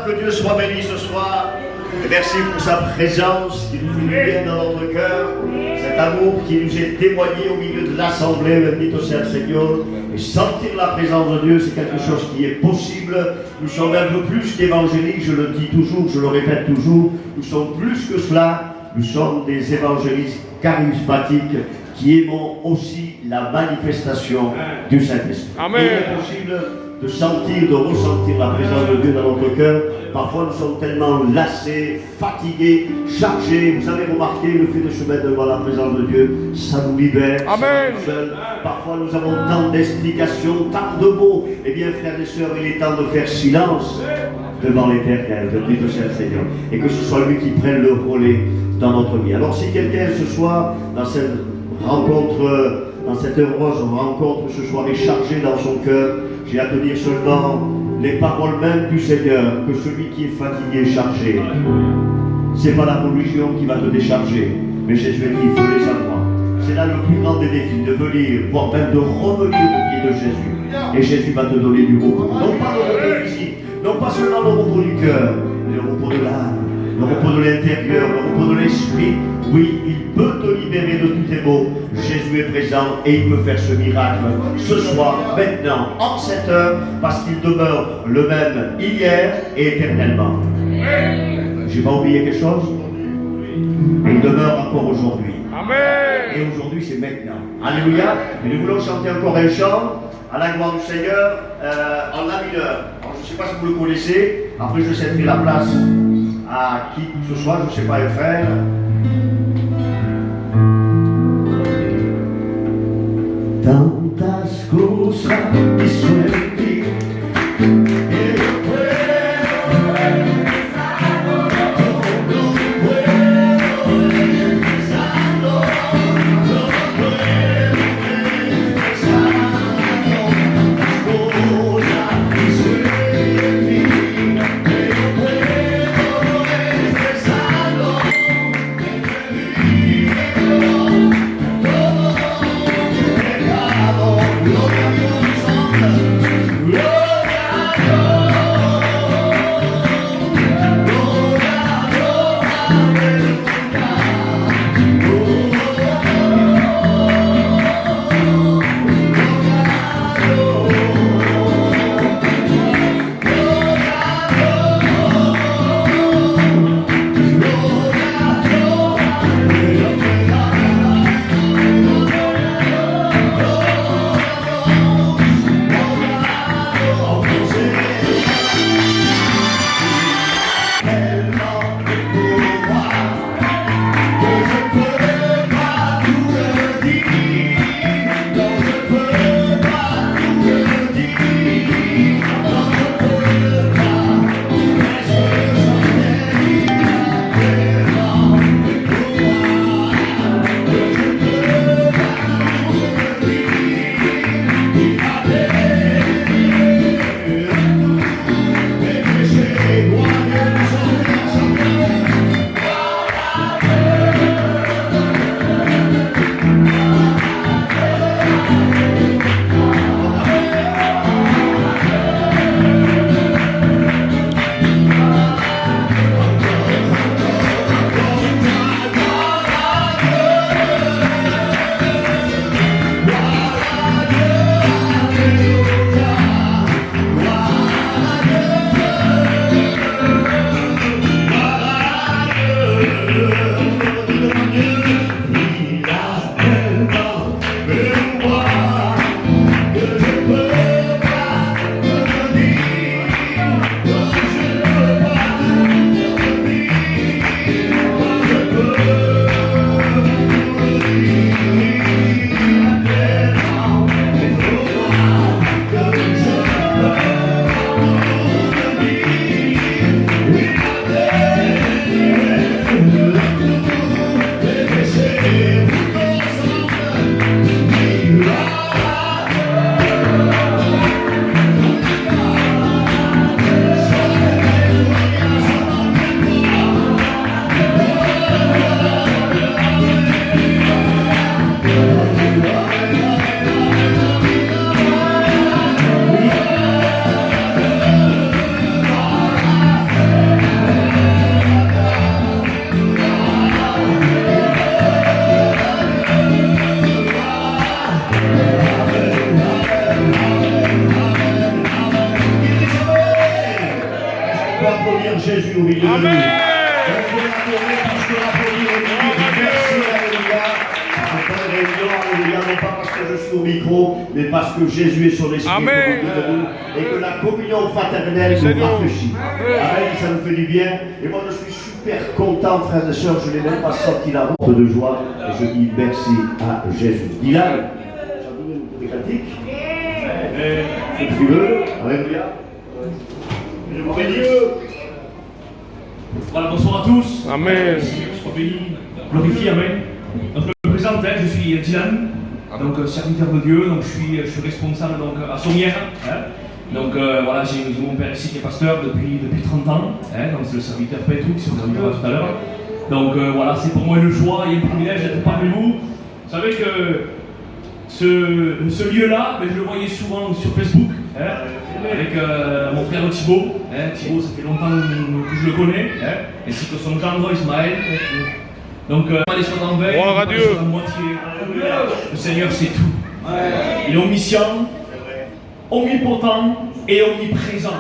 que Dieu soit béni ce soir. Et merci pour sa présence qui nous fait du bien dans notre cœur. Cet amour qui nous est témoigné au milieu de l'assemblée. Bendito sea le Seigneur. Et sentir la présence de Dieu, c'est quelque chose qui est possible. Nous sommes un peu plus qu'évangéliques, je le dis toujours, je le répète toujours. Nous sommes plus que cela. Nous sommes des évangélistes charismatiques qui aimons aussi la manifestation du Saint-Esprit. Il est possible de sentir, de ressentir la présence de Dieu dans notre cœur. Parfois nous sommes tellement lassés, fatigués, chargés. Vous avez remarqué le fait de se mettre devant la présence de Dieu, ça nous libère. Amen. Parfois nous avons tant d'explications, tant de mots. Eh bien frères et sœurs, il est temps de faire silence devant l'Éternel, de dire au Seigneur. Et que ce soit lui qui prenne le relais dans notre vie. Alors si quelqu'un ce soir, dans cette rencontre, dans cette heureuse rencontre ce soir est chargé dans son cœur, j'ai à te dire seulement les paroles mêmes du Seigneur, que celui qui est fatigué est chargé. C'est pas la religion qui va te décharger, mais Jésus a dit, venez à moi. C'est là le plus grand des défis, de venir, voire même de revenir au pied de Jésus. Et Jésus va te donner du repos. Non pas le repos physique, non pas seulement le repos du cœur, mais le repos de l'âme, le repos de l'intérieur, le repos de l'esprit. Oui, il peut te libérer de tous tes maux. Jésus est présent et il peut faire ce miracle ce soir, maintenant, en cette heure, parce qu'il demeure le même hier et éternellement. J'ai pas oublié quelque chose? Et il demeure encore aujourd'hui. Amen. Et aujourd'hui, c'est maintenant. Alléluia. Et nous voulons chanter encore un chant à la gloire du Seigneur en la mineur. Alors, je ne sais pas si vous le connaissez. Après, je céderai la place à qui ce soir, je ne sais pas, un frère. Tantas cosas hizo en ti. Gloria a Dios. peut applaudir Jésus au milieu de nous. On peut l'acclamer parce que l'applaudir au milieu de nous. Merci, alléluia. Après réunion, alléluia, non pas parce que je suis au micro, mais parce que Jésus est sur l'esprit au milieu de nous et que la communion fraternelle nous rafraîchit. Amen, ça nous fait du bien. Et moi, je suis super content, frères et sœurs, je n'ai même pas sorti la route de joie et je dis merci à Jésus. Dylan, j'ai donné des critiques. C'est frileux. Alléluia. Je vous bénis. Voilà, bonsoir à tous. Amen. Sois béni, glorifié, amen. Donc, je me présente, je suis Dylan, donc serviteur de Dieu, donc je suis responsable donc, à Sommières. Donc voilà, j'ai mon père ici qui est pasteur depuis 30 ans, donc c'est le serviteur Pétou qui se présentera tout à l'heure. Donc voilà, c'est pour moi une joie et un privilège d'être parmi vous. Vous savez que ce lieu-là, je le voyais souvent sur Facebook, avec mon frère Thibaut. Thibaut, ça fait longtemps que je le connais, ainsi que son gendre Ismaël. Donc, les choses en veille, les choses en moitié. Le Seigneur, c'est tout. Il est omniscient, omnipotent et omniprésent.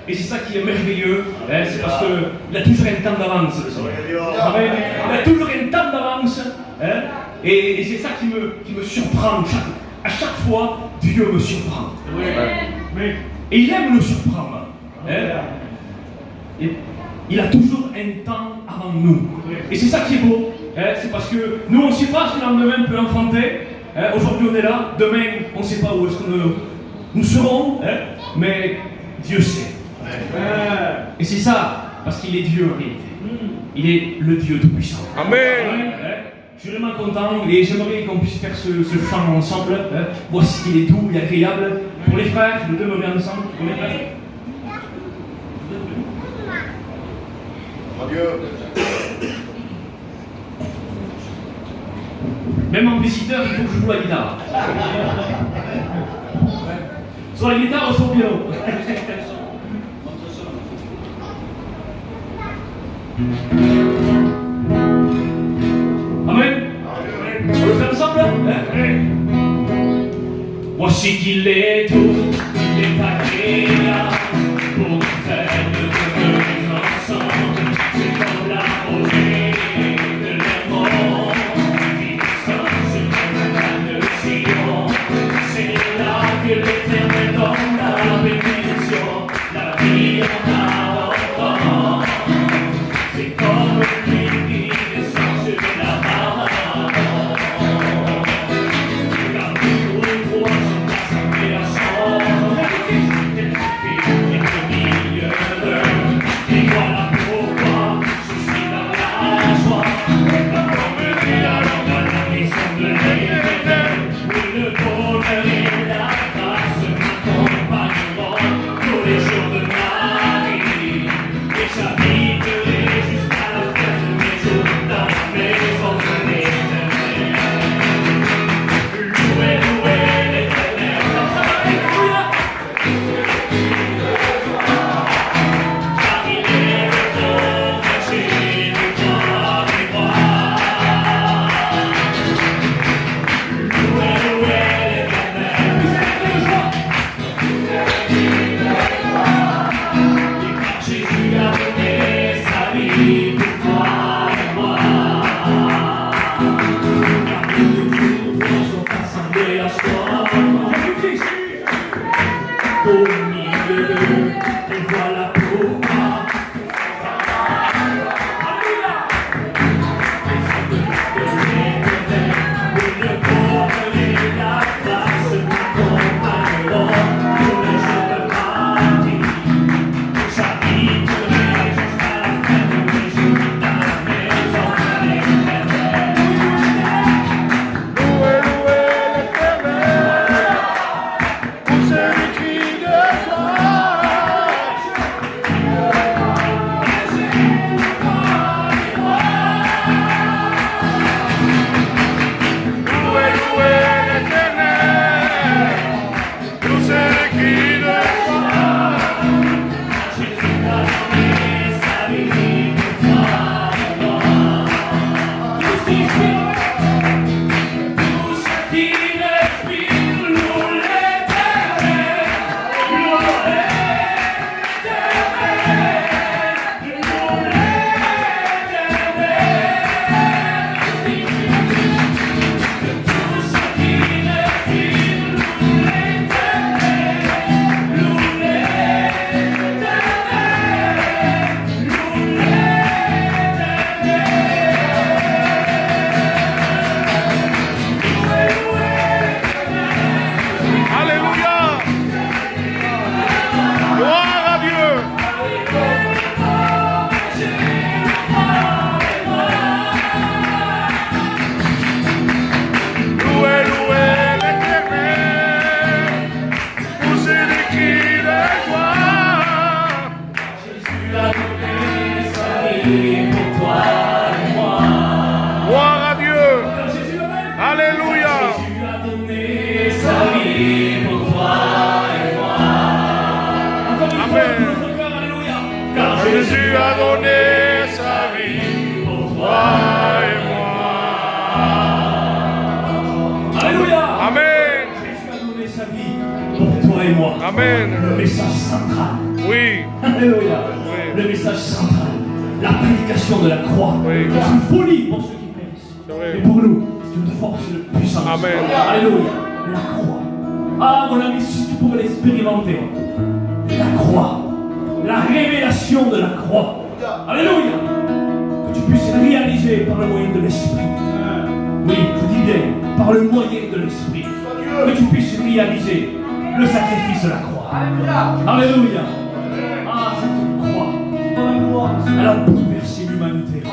Et c'est ça qui est merveilleux, c'est parce qu'il a toujours un temps d'avance, le Seigneur. Il a toujours un temps d'avance. Et c'est ça qui me surprend. À chaque fois, Dieu me surprend. Et il aime nous surprendre. Et il a toujours un temps avant nous. Et c'est ça qui est beau. C'est parce que nous, on ne sait pas ce que le lendemain peut enfanter. Aujourd'hui, on est là. Demain, on ne sait pas où est-ce que nous serons. Mais Dieu sait. Et c'est ça, parce qu'il est Dieu en réalité. Il est le Dieu Tout-Puissant. Amen. Je suis vraiment content et j'aimerais qu'on puisse faire ce chant ensemble. Voici qu'il est doux et agréable. Pour les frères, nous demeurer ensemble. Pour les frères. Même en visiteur, il faut que je joue la guitare. Soit la guitare, soit au piano. Amen. On le fait ensemble, Voici qu'il est doux, il est agréable pour nous faire de ensemble. C'est comme la rosée de l'amour qui descend sur la de Sion. C'est là que l'Éternel donne la bénédiction, la vie en abondance. C'est comme une qui descend sur la barre. tout notre cœur, alléluia. Car Jésus a donné sa vie pour toi et moi. Alléluia. Amen. Jésus a donné sa vie pour toi et moi. Amen. Le message central. Oui. Alléluia. Oui. Le message central. La prédication de la croix. Oui. C'est une folie pour ceux qui périssent. C'est vrai. Et pour nous, c'est une force et une puissance. Amen. Alléluia. La croix. Ah, mon ami, si tu pouvais l'expérimenter. La croix. La révélation de la croix. Alléluia. Que tu puisses réaliser par le moyen de l'esprit. Oui, je dis bien, par le moyen de l'esprit. Que tu puisses réaliser le sacrifice de la croix. Alléluia. Ah, cette croix, elle a bouleversé l'humanité.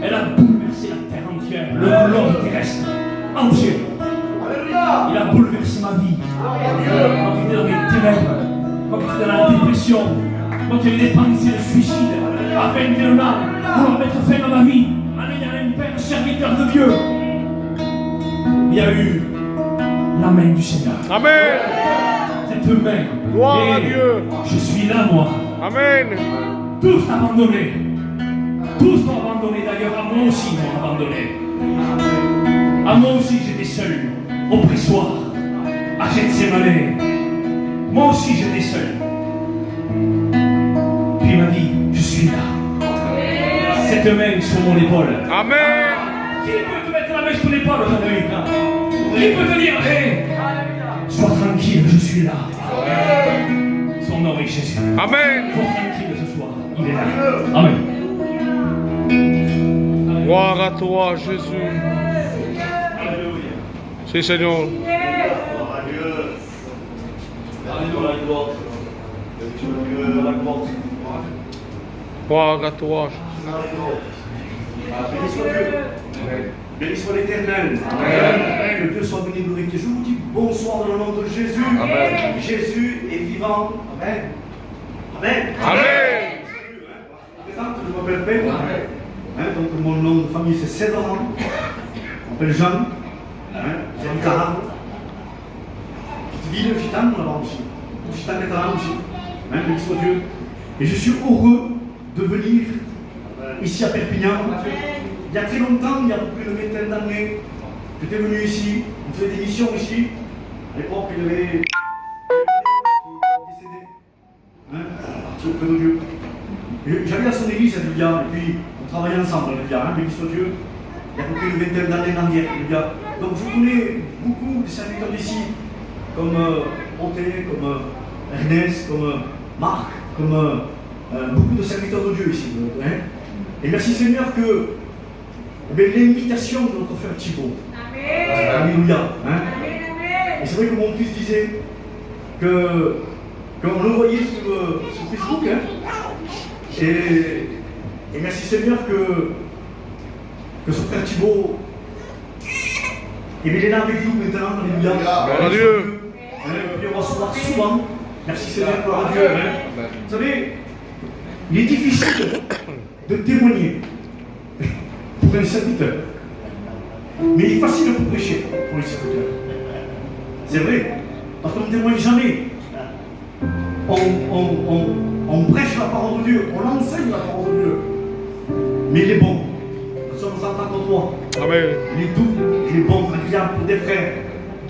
Elle a bouleversé la terre entière, le globe terrestre entier. Il a bouleversé ma vie. Moi qui étais dans les ténèbres, moi qui étais dans la dépression, moi qui avais des pensées de suicide, à 21 ans, pour mettre fin à ma vie, en ayant un père serviteur de Dieu. Il y a eu la main du Seigneur. Amen. Cette main. Gloire à Et Dieu. je suis là, moi. Amen. Tous abandonnés. Tous m'ont abandonné. D'ailleurs, à moi aussi, ils m'ont abandonné. À moi aussi, j'étais seul, au pressoir, à Gethsémane. Moi aussi, j'étais seul. Puis il m'a dit, je suis là. Cette main sur mon épaule. Amen. Qui peut te mettre la main sur l'épaule aujourd'hui? Qui peut te dire, hé, sois tranquille, je suis là. Son nom est Jésus. Amen. Sois tranquille ce soir, il est là. Amen. Gloire à toi, Jésus. Alléluia. C'est Seigneur. Gloire à Dieu. Alléluia. Gloire à toi. Béni soit Dieu. Béni soit l'Éternel. Amen. Que Dieu soit béni, glorifié. Je vous dis bonsoir dans le nom de Jésus. Amen. Jésus est vivant. Amen. Amen. Amen. Présente, je m'appelle Pedro. Donc mon nom de famille c'est Cédran. Je m'appelle Jean. Jean Carraro. Petite ville gitane là-bas aussi. Gitane catalan aussi. Béni soit Dieu. Et je suis heureux de venir ici à Perpignan. Il y a très longtemps, il y a plus de vingtaine d'années, j'étais venu ici, on faisait des missions ici. À l'époque, il y avait décédé, parti auprès de Dieu. J'allais à son église à Libya, et puis on travaillait ensemble à Libya, béni soit Dieu. Il y a à peu près une vingtaine d'années en arrière, Libya. Donc je connais beaucoup de serviteurs d'ici, comme Monté, comme Ernest, comme Marc, comme beaucoup de serviteurs de Dieu ici. Et merci Seigneur que l'invitation de notre frère Thibault. Alléluia. Et c'est vrai que mon fils disait qu'on le voyait sur Facebook. Et merci Seigneur que son frère Thibault il est là avec nous maintenant. Alléluia. Gloire à Dieu. Et on va se voir souvent. Merci Seigneur, gloire à Dieu. Vous savez, il est difficile de témoigner pour un serviteur. Mais il est facile pour prêcher pour les serviteurs. C'est vrai, parce qu'on ne témoigne jamais. On prêche la parole de Dieu, on enseigne la parole de Dieu. Mais il est bon. Nous sommes en tant que toi. Amen. Il est doux, il est bon, agréable pour des frères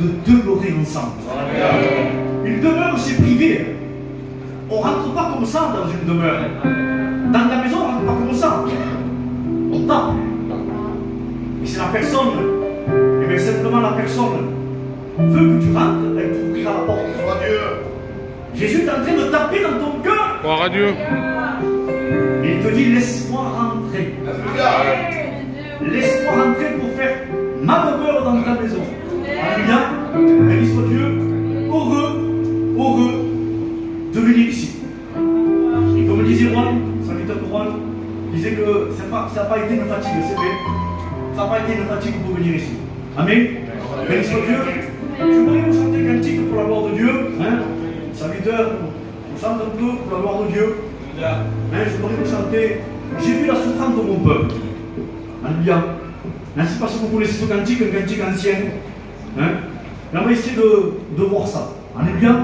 de demeurer ensemble. Une demeure, c'est privé. On ne rentre pas comme ça dans une demeure. Dans ta maison, on ne rentre pas comme ça. On tape. Et c'est la personne, et bien simplement la personne veut que tu rentres, elle t'ouvrira la porte. Soit Dieu. Jésus est en train de taper dans ton cœur. Gloire à Dieu. Et il te dit, laisse-moi rentrer. Laisse-moi rentrer pour faire ma demeure dans ta maison. Alléluia. Béni soit Dieu. Heureux de venir ici. Et comme disait Juan, serviteur de Juan, disait que ça n'a pas été une fatigue, c'est vrai. Ça n'a pas été une fatigue pour venir ici. Amen. Béni soit Dieu. Je voudrais vous chanter un cantique pour la gloire de Dieu. Serviteur, on chante un peu pour la gloire de Dieu. Je voudrais vous chanter. J'ai vu la souffrance de mon peuple. Alléluia. Je ne sais pas si vous connaissez ce cantique, un cantique ancien. Là, on va essayer de voir ça. Alléluia.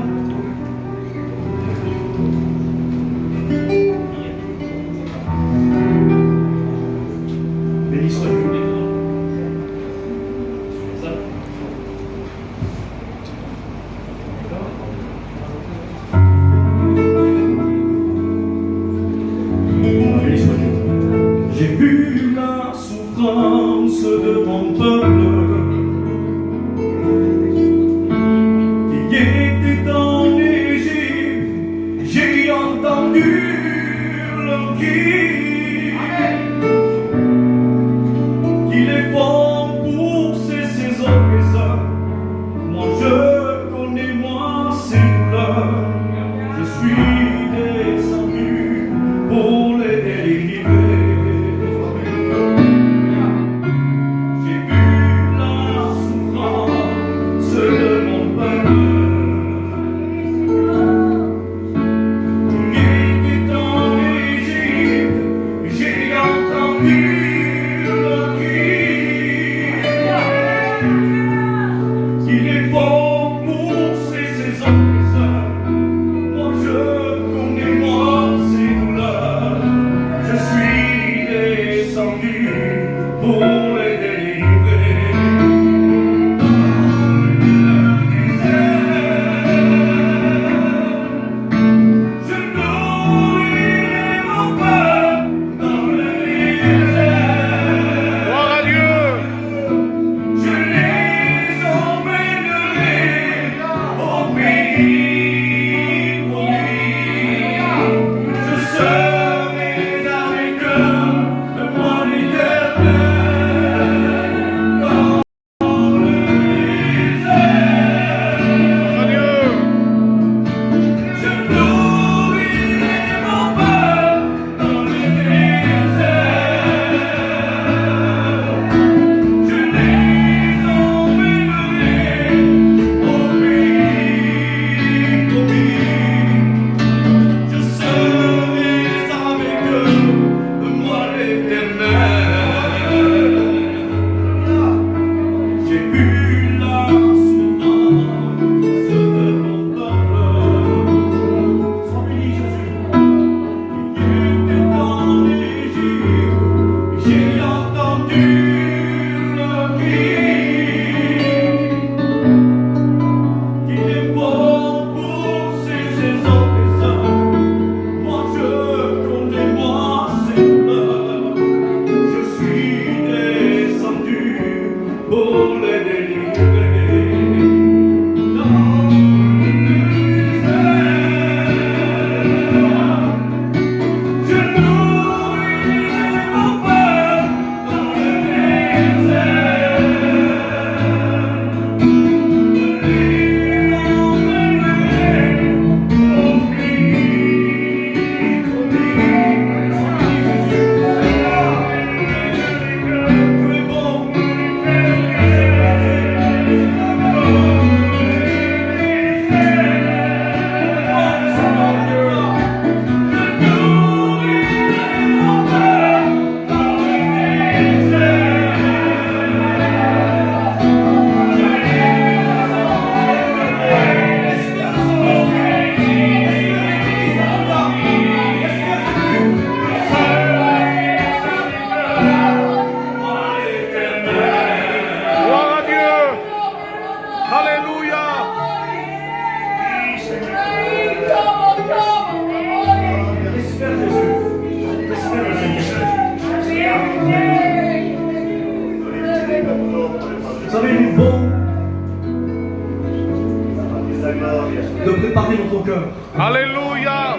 garder notre cœur. Alléluia.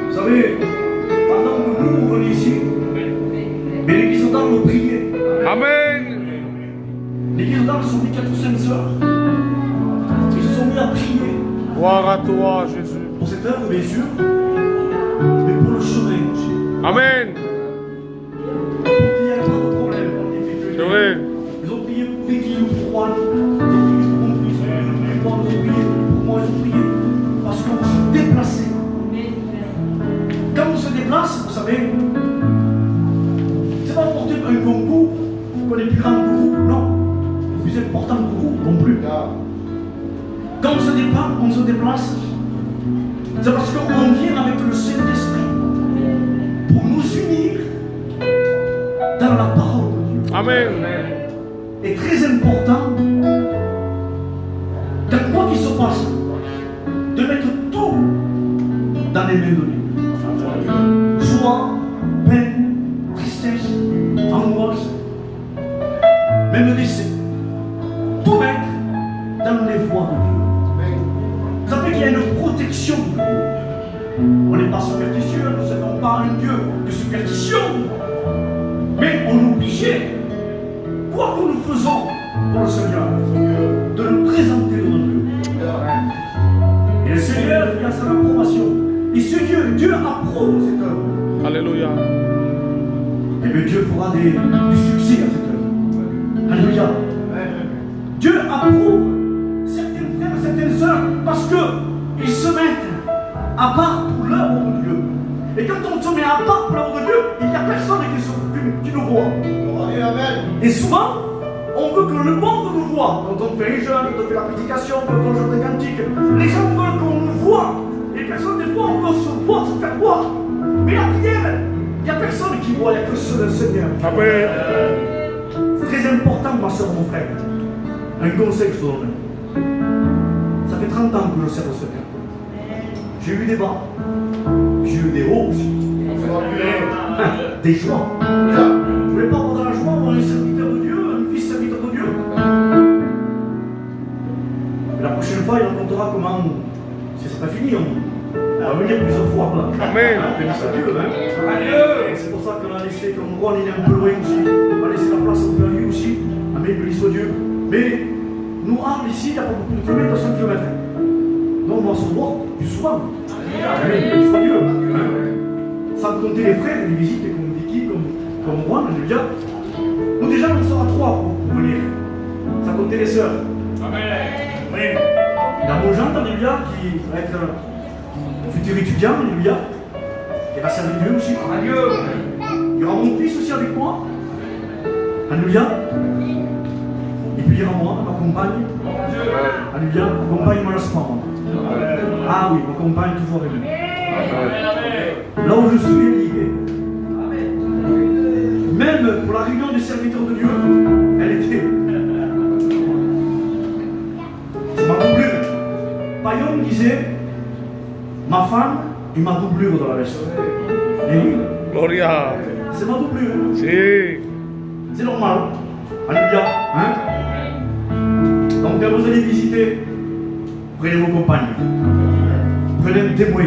Vous savez, pendant que nous, on venait ici, mais l'église d'âme priait. Amen. L'église d'âme se sont mis 4 ou 5 sœurs. Ils se sont mis à prier Gloire à toi, Jésus. pour cette œuvre, bien sûr, mais pour le chemin aussi. Amen. Il n'y a pas de problème dans les difficultés. C'est vrai. Ils ont prié pour Vicky, pour Juan, ils ont prié pour mon fils, ils ont prié pour moi, ils ont prié parce qu'on se déplaçait. Quand on se déplace, vous savez, c'est pas porter un concours qu'on est plus grand que vous, non, plus important que vous non plus. Quand on se déplace, c'est parce qu'on vient avec le Saint-Esprit pour nous unir dans la parole de Dieu. Amen. Est très important, quand quoi qu'il se passe, de mettre tout dans les mains de Dieu. Joie, peine, tristesse, angoisse, même décès. Tout mettre dans les voies de Dieu. Ça fait qu'il y a une protection de Dieu. On n'est pas superstitieux, nous ne savons pas un Dieu de superstition. Mais on est obligé, quoi que nous faisons pour le Seigneur, de nous présenter devant Dieu. Et le Seigneur, il a son approbation. Et ce Dieu approuve cette œuvre. Alléluia. Et bien Dieu fera du succès à cette œuvre. Alléluia. Dieu approuve certains frères et certaines sœurs parce qu'ils se mettent à part pour l'œuvre de Dieu. Et quand on se met à part pour l'œuvre de Dieu, il n'y a personne qui nous voit. Et souvent, on veut que le monde nous voit. Quand on fait les jeûnes, quand on fait la prédication, quand on chante des cantiques, les gens veulent qu'on nous voit. Et personne, des fois, on veut se voir, se faire voir. Mais la prière, il n'y a personne qui voit, il n'y a que seul le Seigneur. Amen. C'est très important, ma soeur, mon frère. Un conseil que je te donne. Ça fait 30 ans que je sers le Seigneur. J'ai eu des bas. J'ai eu des hauts aussi. Des joies. Je ne voulais pas avoir de la joie, avoir un serviteur de Dieu, un fils serviteur de Dieu. Et la prochaine fois, il racontera comment. C'est pas fini, on va venir plusieurs fois. Là. Amen. Bénisse Dieu, hein. Et c'est pour ça qu'on a laissé, comme Ron, il est un peu loin aussi. On a laissé la place au lui aussi. Amen, bénisse Dieu. Mais nous, Arles, ici, il n'y a pas beaucoup de kilomètres, 100 km. Donc on va se voir plus souvent. Amen, bénisse Dieu. Sans compter les frères, les visites comme Vicky, comme Juan, Julia. Nous déjà, on sera 3 pour venir. Sans compter les sœurs. Amen. Il y a mon gendre, Alléluia, qui va être un futur étudiant, Alléluia. Il va servir Dieu aussi. Il y aura mon fils aussi avec moi. Alléluia. Et puis il y aura moi, ma compagne. Alléluia. Ma compagne, moi, je suis pas moi. Ah oui, ma compagne, toujours avec nous. Là où je suis lié. Même pour la réunion des serviteurs de Dieu, elle était. C'est ma doublure. Payon disait, ma femme est ma doublure dans la version. Et oui, Gloria. c'est ma doublure. Si. C'est normal. Alléluia. Hein? Donc quand vous allez visiter, prenez vos compagnes. Prenez un témoin.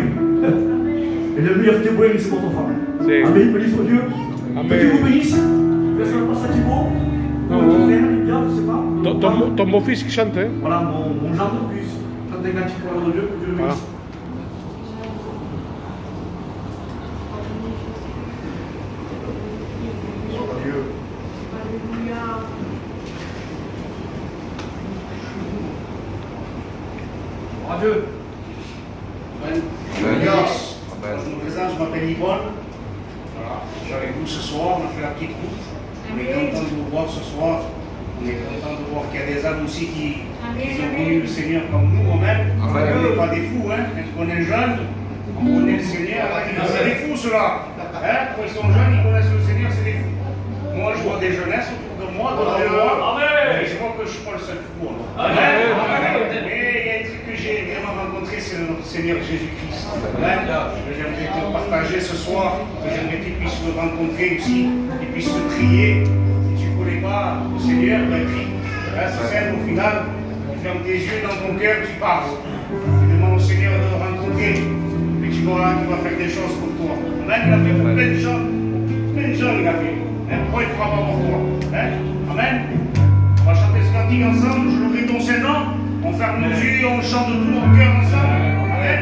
Et le meilleur témoin, c'est votre femme. Si. Amen, bénisse au Dieu. Amen. Que Dieu vous bénisse. Laissez la place à Thibaut. Votre frère, Alléluia, je ne sais pas. Ton beau-fils qui chante, hein? Voilà, mon genre de plus. Quand des cantiques pour l'ordre de Dieu, que Dieu le bénisse. Dieu. Je me présente, je m'appelle Yvonne. Voilà, je suis avec vous ce soir, on a fait la petite route. On est content de vous voir ce soir. On est content de voir qu'il y a des âmes aussi qui ont connu le Seigneur comme nous, nous-mêmes. On n'est pas des fous, hein. Quand on est jeune, on connaît le Seigneur. C'est des fous, ceux-là. Hein? Quand ils sont jeunes, ils connaissent le Seigneur, c'est des fous. Moi, je vois des jeunesses autour de moi, devant moi. Et je vois que je ne suis pas le seul fou. Mais il y a un truc que j'ai vraiment rencontré, c'est notre Seigneur Jésus-Christ. Que j'aimerais te partager ce soir, que j'aimerais qu'il puisse le rencontrer aussi, qu'il puisse le prier. Si tu ne connais pas le Seigneur, prie. C'est simple au final. Tu fermes tes yeux dans ton cœur, tu parles. Tu demandes au Seigneur de le rencontrer. Et tu verras qu'il va faire des choses pour toi. Amen. Il a fait pour plein de gens. Plein de gens, il a fait. Hein? Pourquoi il ne fera pas pour toi? Hein? Amen. On va chanter ce cantique ensemble. Je louerai ton Saint-Nom. On ferme nos yeux, on chante de tout notre cœur ensemble. Amen.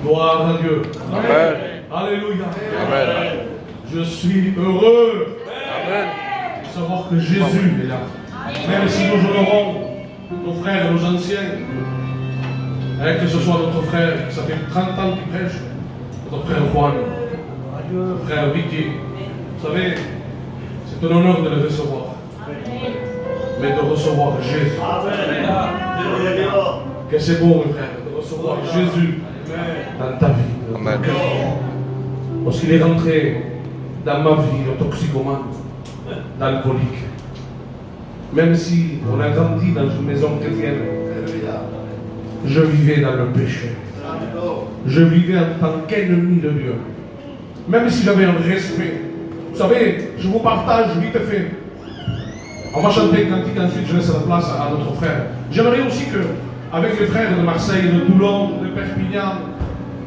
Gloire à Dieu. Amen. Alléluia. Amen. Je suis heureux Amen. de savoir que Jésus est là. Même si nous honorons nos frères et nos anciens, que ce soit notre frère, ça fait 30 ans qu'il prêche, notre frère Juan, notre frère Vicky, vous savez, c'est un honneur de le recevoir. Mais de recevoir Jésus. Que c'est beau, mes frères, de recevoir Jésus dans ta vie. Dans Amen. ton cœur. Lorsqu'il est rentré dans ma vie, le toxicomane, d'alcoolique, même si on a grandi dans une maison chrétienne, je vivais dans le péché. Je vivais en tant qu'ennemi de Dieu. Même si j'avais un respect. Vous savez, je vous partage vite fait. On va chanter un cantique, ensuite je laisse la place à notre frère. J'aimerais aussi que, avec les frères de Marseille, de Toulon, de Perpignan,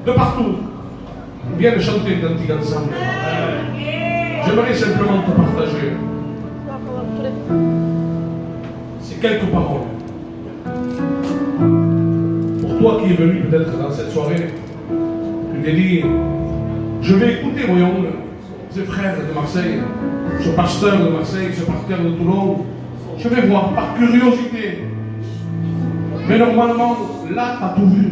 de partout, viennent chanter un cantique ensemble. J'aimerais simplement te partager ces quelques paroles. Pour toi qui es venu peut-être dans cette soirée, tu t'es dit, je vais écouter, voyons, ces frères de Marseille, ce pasteur de Marseille, ce pasteur de Toulon, je vais voir par curiosité. Mais normalement, là, tu as tout vu.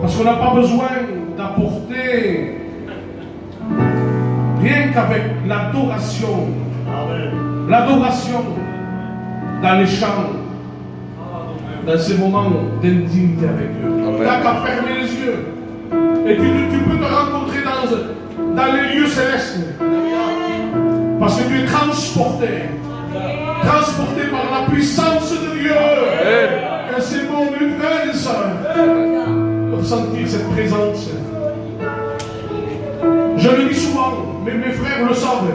Parce qu'on n'a pas besoin d'apporter rien qu'avec l'adoration. L'adoration dans les chants, dans ces moments d'intimité avec Dieu. Tu n'as qu'à fermer les yeux. Et tu peux te rencontrer dans les lieux célestes. Parce que tu es transporté transportés par la puissance de Dieu. Et c'est bon, mes frères et sœurs, de ressentir cette présence. Je le dis souvent, mais mes frères le savent.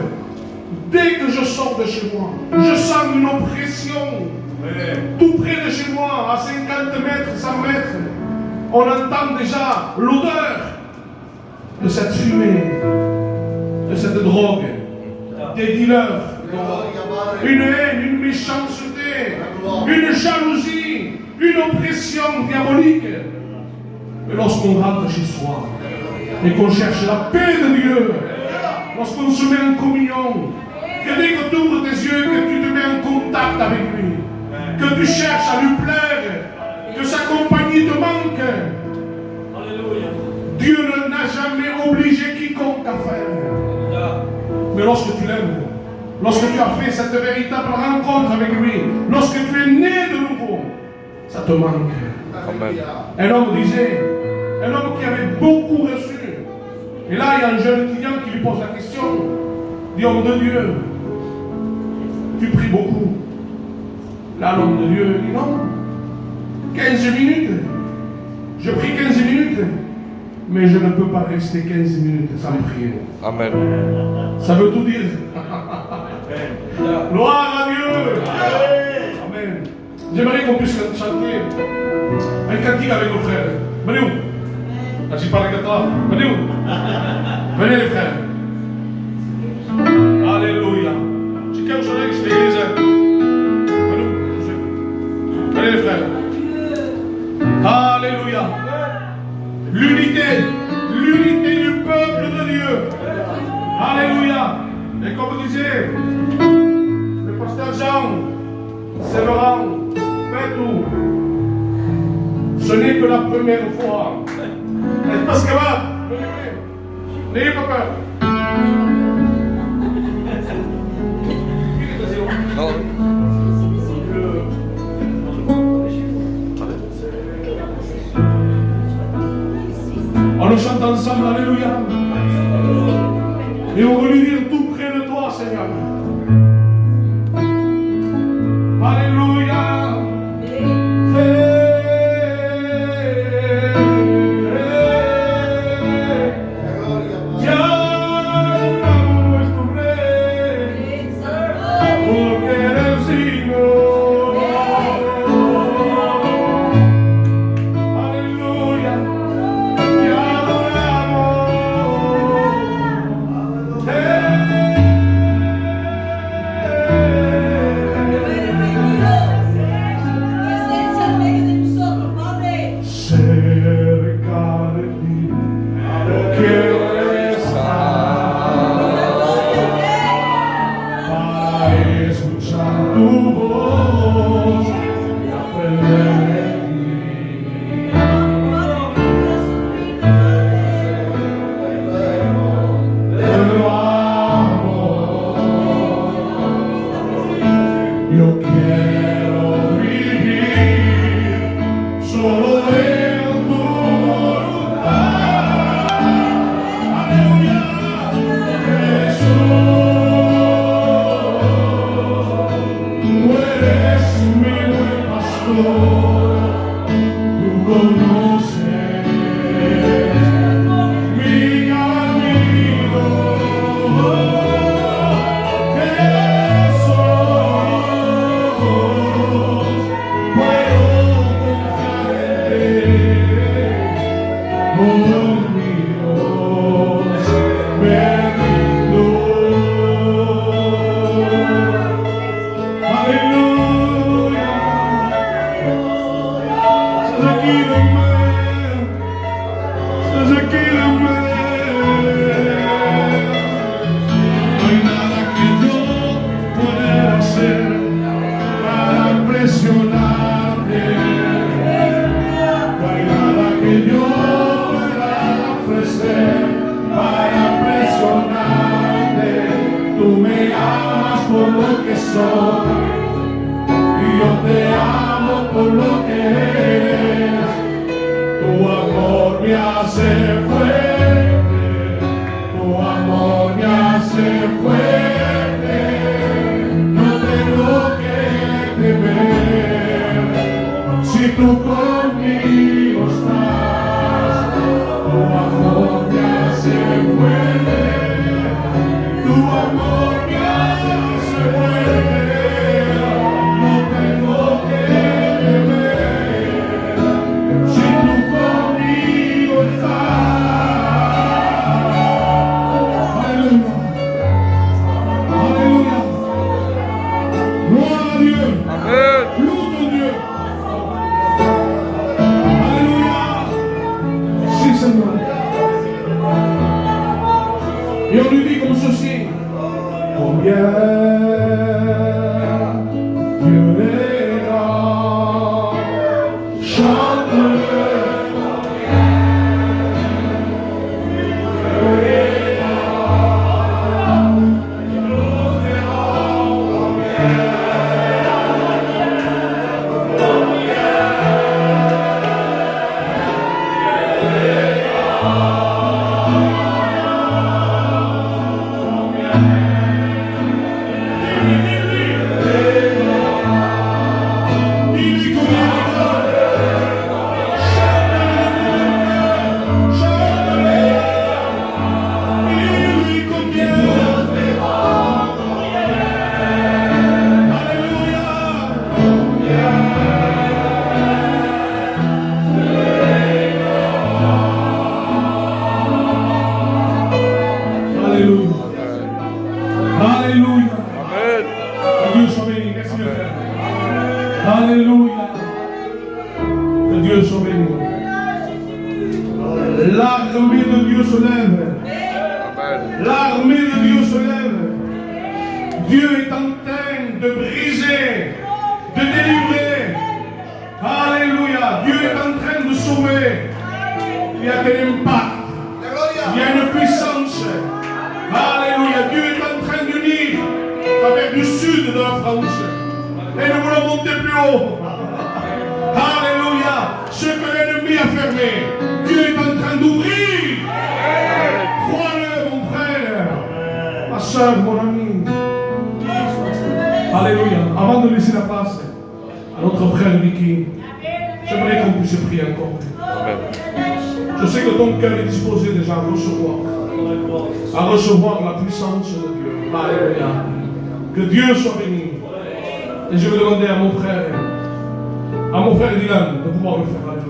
Dès que je sors de chez moi, je sens une oppression. Tout près de chez moi, à 50 mètres, 100 mètres, on entend déjà l'odeur de cette fumée, de cette drogue, des dealers, une haine, une méchanceté, une jalousie, une oppression diabolique. Mais lorsqu'on rentre chez soi et qu'on cherche la paix de Dieu, lorsqu'on se met en communion, que dès que tu ouvres tes yeux, que tu te mets en contact avec lui, que tu cherches à lui plaire, que sa compagnie te manque, Dieu n'a jamais obligé quiconque à faire. Mais lorsque tu l'aimes, lorsque tu as fait cette véritable rencontre avec lui, lorsque tu es né de nouveau, ça te manque. Amen. Un homme disait, un homme qui avait beaucoup reçu. Et là, il y a un jeune étudiant qui lui pose la question, dit, homme de Dieu, tu pries beaucoup. Là, l'homme de Dieu dit, non, 15 minutes. Je prie 15 minutes, mais je ne peux pas rester 15 minutes sans prier. Amen. Ça veut tout dire. Gloire à Dieu. Amen. J'aimerais qu'on puisse chanter un cantique avec nos frères. Venez où? J'ai parlé de toi. Venez où? Venez les frères. Alléluia. J'ai qu'un soleil, je t'ai église. Venez les frères. Alléluia. L'unité du peuple de Dieu. Alléluia. Et comme disait le pasteur Jean, Séverin, Pétou, ce n'est que la première fois. N'est-ce pas ce que va? N'ayez pas peur. Non. On le chante ensemble, alléluia. Et on veut lui dire tout près de toi, Seigneur. Alléluia. conmigo estás, tu amor me hace fuerte, tu amor me hace fuerte, no tengo que temer, si tú conmigo estás. Aleluya, aleluya, gloria a Dios. Loupe Dieu. Alléluia. Si Seigneur. Et on lui dit comme ceci. Combien Dieu est grand. Chante-le. Alléluia. Que Dieu soit béni. Merci mon frère. Alléluia. Que Dieu soit béni. L'armée de Dieu se lève. L'armée de Dieu se lève. Dieu est en train de briser, de délivrer. Alléluia. Dieu est en train de sauver. Il y a de l'impact. Il y a une puissance. Alléluia. Dieu est en train d'unir avec du sud de la France. Et nous voulons monter plus haut. Alléluia. Ce que l'ennemi a fermé, Dieu est en train d'ouvrir. Crois-le, mon frère. Ma soeur, mon ami. Alléluia. Avant de laisser la place à notre frère Vicky, j'aimerais qu'on puisse prier encore. Je sais que ton cœur est disposé déjà à recevoir la puissance de Dieu. Alléluia. Que Dieu soit béni. Et je vais demander à mon frère Dylan de pouvoir le faire. Alléluia.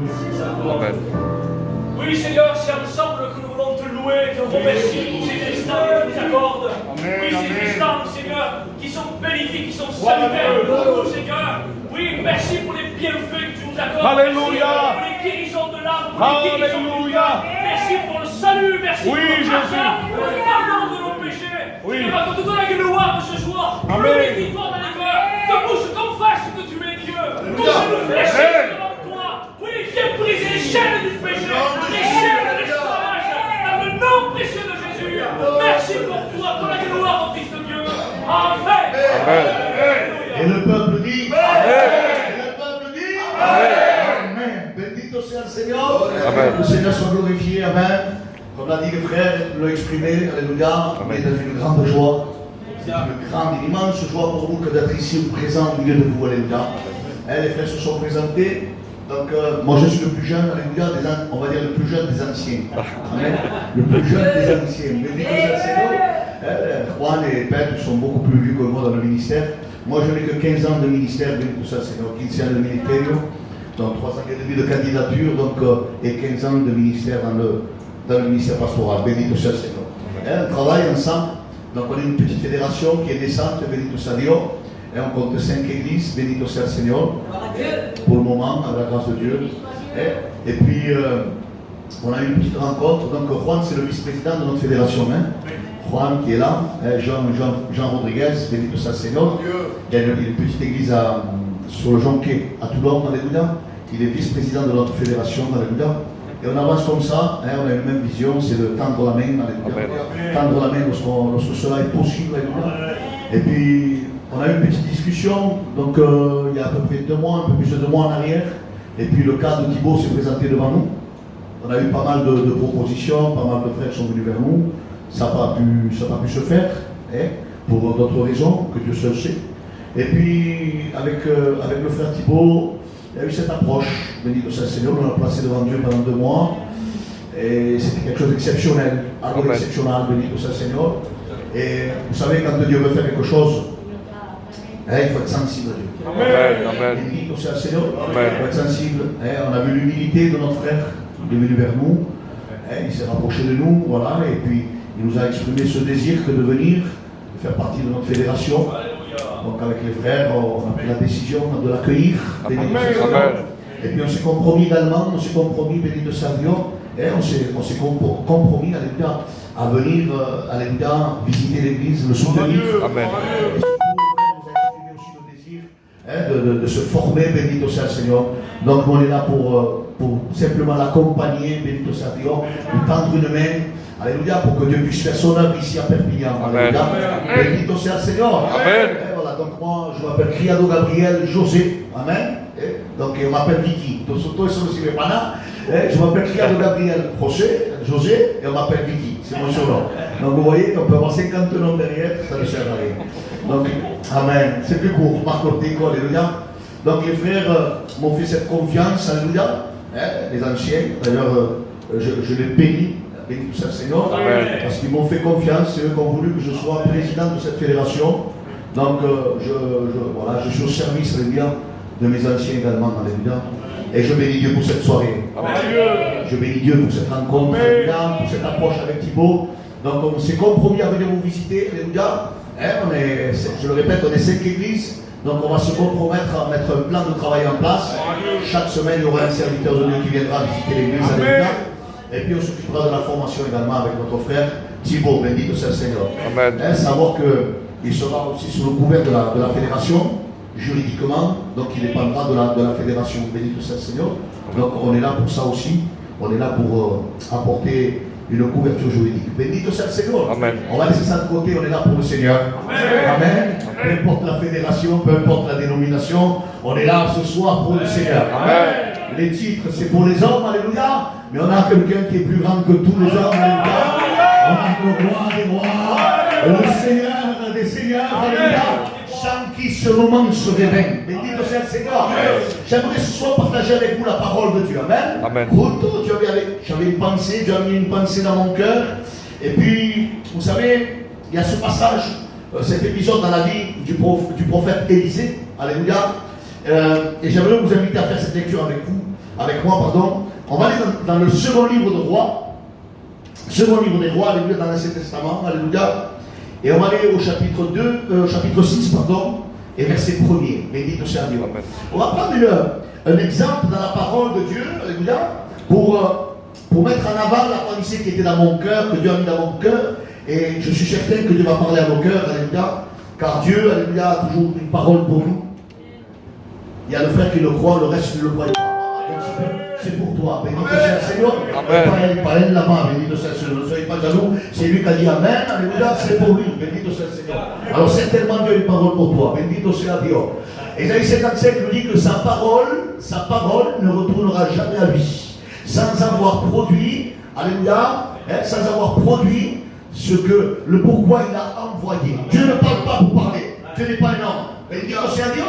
Oui Seigneur, c'est ensemble que nous voulons te louer, te remercier pour ces instants que tu nous accordes. Oui, ces instants, Seigneur, qui sont bénéfiques, qui sont salutaires pour nous, Seigneur. Oui, merci pour les bienfaits que tu nous accordes. Alléluia. Merci pour les guérisons de l'âme, pour les guérisons du cœur. Merci pour le salut, merci pour le pardon de nos péchés. Oui. Et va toute la gloire ce soir. Glorifie-toi dans les cœurs. Te bouche, confesse que tu es Dieu. Bouche-nous fléchisse devant toi. Oui, viens briser les chaînes du péché, les chaînes de l'esclavage, dans le nom précieux de Jésus. Merci pour toi, pour la gloire au Fils de Dieu. Amen. Et le peuple dit Amen. Et le peuple dit Amen. Bendito sea le Seigneur. Amen. Le Seigneur soit glorifié. Amen. Comme l'a dit le frère, il l'a exprimé. Alléluia. On est dans une grande joie. C'est une grande, une immense joie pour nous que d'être ici présent au milieu de vous. Alléluia. Les frères se sont présentés. Donc, moi je suis le plus jeune, alléluia, on va dire le plus jeune des anciens. Amen. Le plus jeune des anciens. Bendito sea le Seigneur. Juan et Petre sont beaucoup plus vieux que moi dans le ministère. Moi je n'ai que 15 ans de ministère, bendito sea le Seigneur, 15 ans de ministerio, donc 3 ans et demi de candidature, donc, et 15 ans de ministère dans le ministère pastoral. Bendito sea le Seigneur. On travaille ensemble, donc on est une petite fédération qui est naissante, bendito sea Dios. Et on compte 5 églises, bendito sea le Seigneur, pour le moment, à la grâce de Dieu. Et puis, on a eu une petite rencontre. Donc, Juan, c'est le vice-président de notre fédération. Hein? Juan, qui est là, Jean Rodriguez, bendito sea le Seigneur. Il y a une petite église sur le Jonquet, à Toulon, alléluia. Il est vice-président de notre fédération, alléluia. Et on avance comme ça, hein, on a une même vision, c'est de tendre la main, alléluia. Tendre la main lorsque cela est possible, alléluia. Et puis, on a eu une petite discussion, donc il y a à peu près 2 mois, un peu plus de 2 mois en arrière. Et puis le cas de Thibaut s'est présenté devant nous. On a eu pas mal de propositions, pas mal de frères sont venus vers nous. Ça n'a pas pu se faire, hein, pour d'autres raisons que Dieu seul sait. Et puis avec le frère Thibaut, il y a eu cette approche, béni soit le Seigneur, on l'a placé devant Dieu pendant 2 mois. Et c'était quelque chose d'exceptionnel, algo exceptionnel, béni soit le Seigneur. Et vous savez, quand Dieu veut faire quelque chose, il faut être sensible à Dieu. Amen. Béni soit le Seigneur, Amen. il faut être sensible. On a vu l'humilité de notre frère, il est venu vers nous, il s'est rapproché de nous, voilà, et puis il nous a exprimé ce désir que de venir, de faire partie de notre fédération. Donc avec les frères, on a pris la décision de l'accueillir. Et puis on s'est compromis également, béni de Savio, on s'est compromis, alléluia, à venir, alléluia, visiter l'église, le soutenir. Amen. Et surtout, vous avez exprimé aussi le désir de se former, béni soit le Seigneur. Donc on est là pour simplement l'accompagner, béni soit le Seigneur, lui tendre une main. Alléluia, pour que Dieu puisse faire son œuvre ici à Perpignan. Alléluia. Béni soit le Seigneur. Amen. Et voilà, donc moi, je m'appelle Criado Gabriel José. Amen. Donc on m'appelle Vicky. Je m'appelle Criado Gabriel José et on m'appelle Vicky. C'est mon surnom. Donc vous voyez, on peut avoir 50 noms derrière, ça ne sert à rien. Donc, Amen. C'est plus court. Marc Orteco, alléluia. Donc les frères m'ont fait cette confiance, alléluia. Les anciens, d'ailleurs, je les bénis. Béni soit le Seigneur, parce qu'ils m'ont fait confiance, c'est eux qui ont voulu que je sois président de cette fédération. Donc voilà, je suis au service, alléluia, de mes anciens également, alléluia. Et je bénis Dieu pour cette soirée. Je bénis Dieu pour cette rencontre, alléluia, pour cette approche avec Thibaut. Donc on s'est compromis à venir vous visiter, alléluia. Je le répète, on est 5 églises. Donc on va se compromettre à mettre un plan de travail en place. Chaque semaine, il y aura un serviteur de Dieu qui viendra visiter l'église, alléluia. Et puis on s'occupera de la formation également avec notre frère Thibaut, béni soit le Seigneur. Amen. Savoir qu'il sera aussi sous le couvert de la fédération, juridiquement, donc il dépendra de la fédération, béni soit le Seigneur. Donc on est là pour ça aussi, on est là pour apporter une couverture juridique. Béni soit le Seigneur. Amen. On va laisser ça de côté, on est là pour le Seigneur. Amen. Peu importe la fédération, peu importe la dénomination, on est là ce soir pour le Seigneur. Amen. Les titres, c'est pour les hommes, alléluia. Mais on a quelqu'un qui est plus grand que tous les hommes, alléluia. On a le roi des rois, le Seigneur des seigneurs, alléluia. Sans qui ce moment se réveille. Béni soit le Seigneur. J'aimerais ce soir partager avec vous la parole de Dieu. Amen. Amen. J'avais une pensée, Dieu a mis une pensée dans mon cœur. Et puis, vous savez, il y a ce passage, cet épisode dans la vie du prophète Élisée, alléluia. Et j'aimerais vous inviter à faire cette lecture avec moi, pardon. On va aller dans le second livre de Rois, alléluia, dans l'Ancien Testament, alléluia. Et on va aller au chapitre 6, pardon, et verset 1er, béni soit Dieu. On va prendre un exemple dans la parole de Dieu, alléluia, pour mettre en avant la pensée qui était dans mon cœur, que Dieu a mis dans mon cœur. Et je suis certain que Dieu va parler à nos cœurs, alléluia, car Dieu, alléluia, a toujours une parole pour nous. Il y a le frère qui le croit, le reste ne le croit pas. C'est pour toi, béni soit le Seigneur. Pas elle là-bas, béni soit le Seigneur. Ne soyez pas jaloux, c'est lui qui a dit Amen, alléluia, c'est pour lui, béni soit le Seigneur. Alors certainement Dieu a une parole pour toi, béni soit Dieu. Ésaïe 55 nous dit que sa parole ne retournera jamais à lui, sans avoir produit, alléluia, sans avoir produit le pourquoi il a envoyé. Dieu ne parle pas pour parler, Dieu n'est pas un homme. Béni soit Dieu.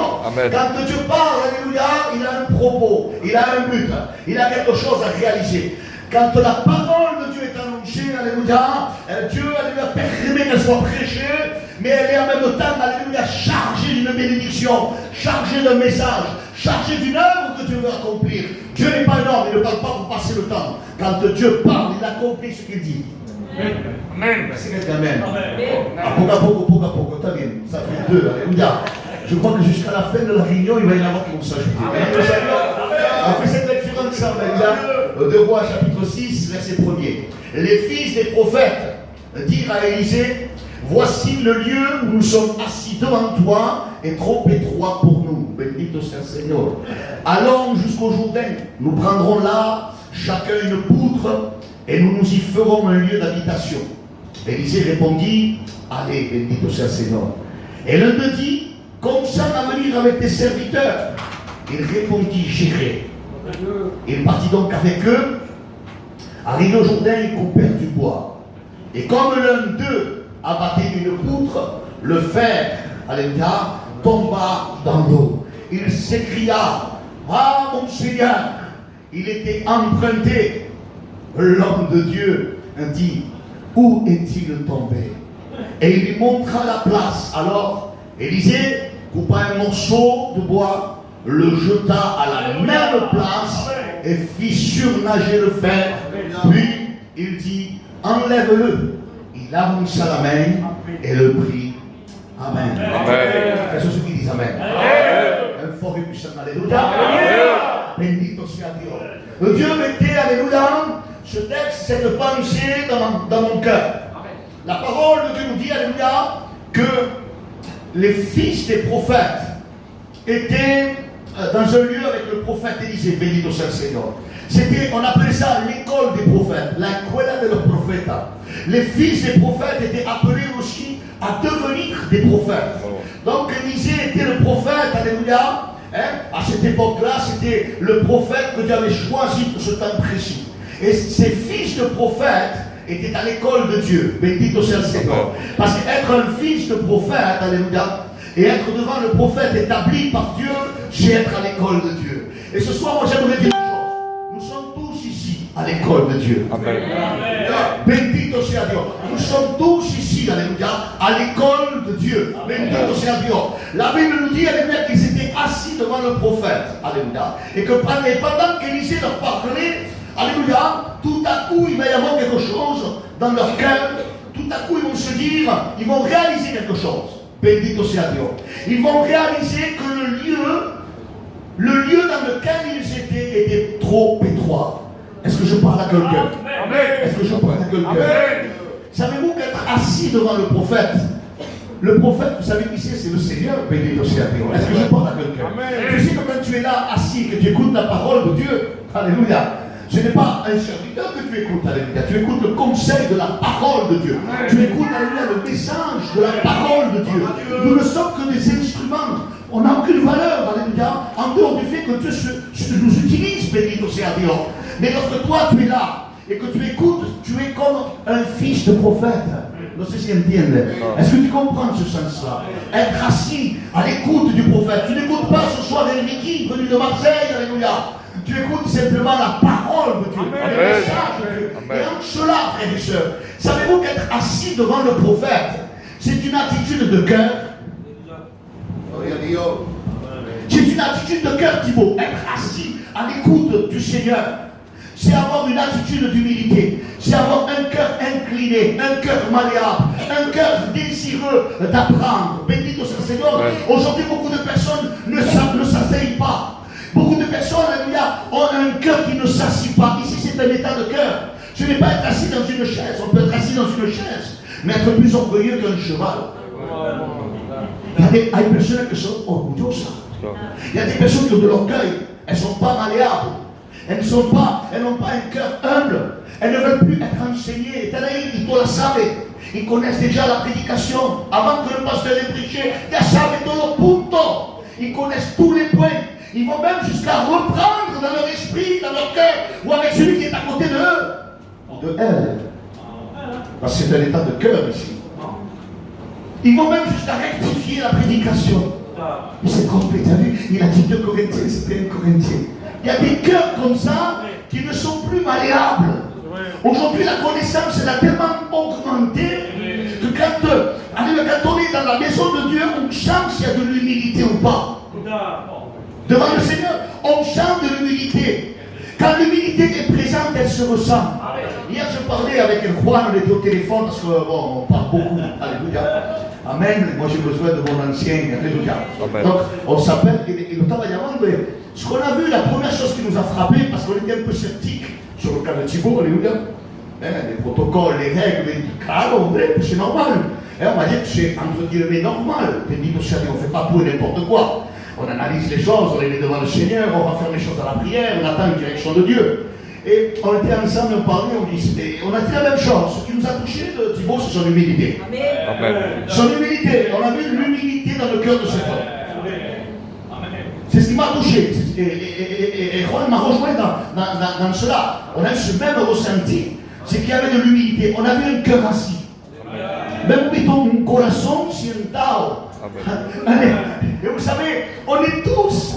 Quand Dieu parle, alléluia, il a un propos, il a un but, il a quelque chose à réaliser. Quand la parole de Dieu est annoncée, alléluia, Dieu, alléluia, permet qu'elle soit prêchée, mais elle est en même temps, alléluia, chargée d'une bénédiction, chargée d'un message, chargée d'une œuvre que Dieu veut accomplir. Dieu n'est pas un homme, il ne parle pas pour passer le temps. Quand Dieu parle, il accomplit ce qu'il dit. Amen. C'est quelqu'un Amen. Poco, t'as bien. Ça fait 2, alléluia. Je crois que jusqu'à la fin de la réunion, il va y en avoir qui vont s'ajouter. On fait cette lecture ensemble, de Rois chapitre 6, verset 1er. Les fils des prophètes dirent à Élisée, voici le lieu où nous sommes assis devant toi est trop étroit pour nous. Béni soit le Seigneur. Allons jusqu'au Jourdain, nous prendrons là chacun une poutre et nous nous y ferons un lieu d'habitation. Élisée répondit, allez, béni soit le Seigneur. Et l'un d'eux dit, consent à venir avec tes serviteurs. Il répondit, j'irai. Il partit donc avec eux. Arrivé au Jourdain, ils coupèrent du bois. Et comme l'un d'eux abattait une poutre, le fer, alléluia, tomba dans l'eau. Il s'écria, Ah, mon Seigneur, il était emprunté. L'homme de Dieu dit, où est-il tombé? Et il lui montra la place. Alors, Élisée coupa un morceau de bois, le jeta à la même place et fit surnager le fer. Puis, il dit, enlève-le. Il avança la main et le prit. Amen. Quels sont ceux qui disent Amen? Un fort et puissant Alléluia. Bendito sia Dio. Dieu mettait, Alléluia, ce texte, cette pensée dans mon cœur. La parole de Dieu nous dit, Alléluia, que les fils des prophètes étaient dans un lieu avec le prophète Élisée. Bendito sia le Seigneur. On appelait ça l'école des prophètes, la escuela de los profetas. Les fils des prophètes étaient appelés aussi à devenir des prophètes. Donc Élisée était le prophète, alléluia. À cette époque-là, c'était le prophète que Dieu avait choisi pour ce temps précis. Et ces fils de prophètes étaient à l'école de Dieu. Bendito sea le Seigneur. Parce qu'être un fils de prophète, alléluia, et être devant le prophète établi par Dieu, c'est être à l'école de Dieu. Et ce soir, moi j'aimerais dire une chose. Nous sommes tous ici à l'école de Dieu. Amen. Bendito sea Dieu. Nous sommes tous ici, alléluia, à l'école de Dieu. Bendito sea Dieu. La Bible nous dit, alléluia, qu'ils étaient assis devant le prophète. Alléluia. Et que pendant qu'Élisée leur parlait, alléluia, tout à coup, il va y avoir quelque chose dans leur cœur. Tout à coup, ils vont se dire, ils vont réaliser quelque chose. Bendito sea Dieu. Ils vont réaliser que le lieu dans lequel ils étaient était trop étroit. Est-ce que je parle à quelqu'un? Est-ce que je parle à quelqu'un? Savez-vous qu'être assis devant le prophète, vous savez qui c'est le Seigneur. Bendito sea Dieu. Est-ce que je parle à quelqu'un? Tu sais que quand tu es là assis, que tu écoutes la parole de Dieu, alléluia, ce n'est pas un serviteur que tu écoutes, alléluia. Tu écoutes le conseil de la parole de Dieu. Tu écoutes, alléluia, le message de la parole de Dieu. Nous ne sommes que des instruments. On n'a aucune valeur, alléluia, en dehors du fait que Dieu nous utilise, bendito sea Dieu. Mais lorsque toi tu es là et que tu écoutes, tu es comme un fils de prophète. Non sé si entiende. Est-ce que tu comprends ce sens-là? Être assis à l'écoute du prophète. Tu n'écoutes pas ce soir Enrique venu de Marseille, alléluia. Tu écoutes simplement la parole de Dieu, le message de Dieu. Et en cela, frères et sœurs, savez-vous qu'être assis devant le prophète, c'est une attitude de cœur? C'est une attitude de cœur, Thibaut. Être assis à l'écoute du Seigneur, c'est avoir une attitude d'humilité. C'est avoir un cœur incliné, un cœur malléable, un cœur désireux d'apprendre. Bendito soit le Seigneur. Aujourd'hui, beaucoup de personnes ne s'asseyent pas. Beaucoup de personnes, alléluia, ont un cœur qui ne s'assied pas. Ici, c'est un état de cœur. Ce n'est pas être assis dans une chaise. On peut être assis dans une chaise, mais être plus orgueilleux qu'un cheval. Il y a des personnes qui sont orgueilleuses. Il y a des personnes qui ont de l'orgueil. Elles ne sont pas malléables. Elles n'ont pas un cœur humble. Elles ne veulent plus être enseignées. Ils connaissent déjà la prédication. Avant que le pasteur ait prêché, ils connaissent tous les points. Ils vont même jusqu'à reprendre dans leur esprit, dans leur cœur, ou avec celui qui est à côté d'eux, de elle. Parce que c'est un état de cœur ici. Ils vont même jusqu'à rectifier la prédication. Il s'est trompé, tu as vu? Il a dit 2 Corinthiens, c'était 1 Corinthien. Il y a des cœurs comme ça qui ne sont plus malléables. Aujourd'hui, la connaissance, elle a tellement augmenté que quand on est dans la maison de Dieu, on sent s'il y a de l'humilité ou pas. Devant le Seigneur, on sent de l'humilité. Quand l'humilité est présente, elle se ressent. Hier, je parlais avec un Juan, on était au téléphone, parce que, bon, on parle beaucoup. Alléluia. Amen. Moi, j'ai besoin de mon ancien. Alléluia. Donc, on s'appelle, et le temps va y avoir, mais ce qu'on a vu, la première chose qui nous a frappé, parce qu'on était un peu sceptiques sur le cas de Thibaut, alléluia. Les protocoles, les règles, c'est normal. On va dire que c'est entre guillemets normal. On ne fait pas tout et n'importe quoi. On analyse les choses, on les met devant le Seigneur, on va faire les choses à la prière, on attend une direction de Dieu. Et on était ensemble, on parlait, on a dit la même chose. Ce qui nous a touché de Thibaut, c'est son humilité. Amen. Son humilité. On a vu l'humilité dans le cœur de cet homme. C'est ce qui m'a touché. Et Juan m'a rejoint dans cela. On a eu ce même ressenti. C'est qu'il y avait de l'humilité. On avait un cœur assis. Même un corazon sentado. Et vous savez, on est tous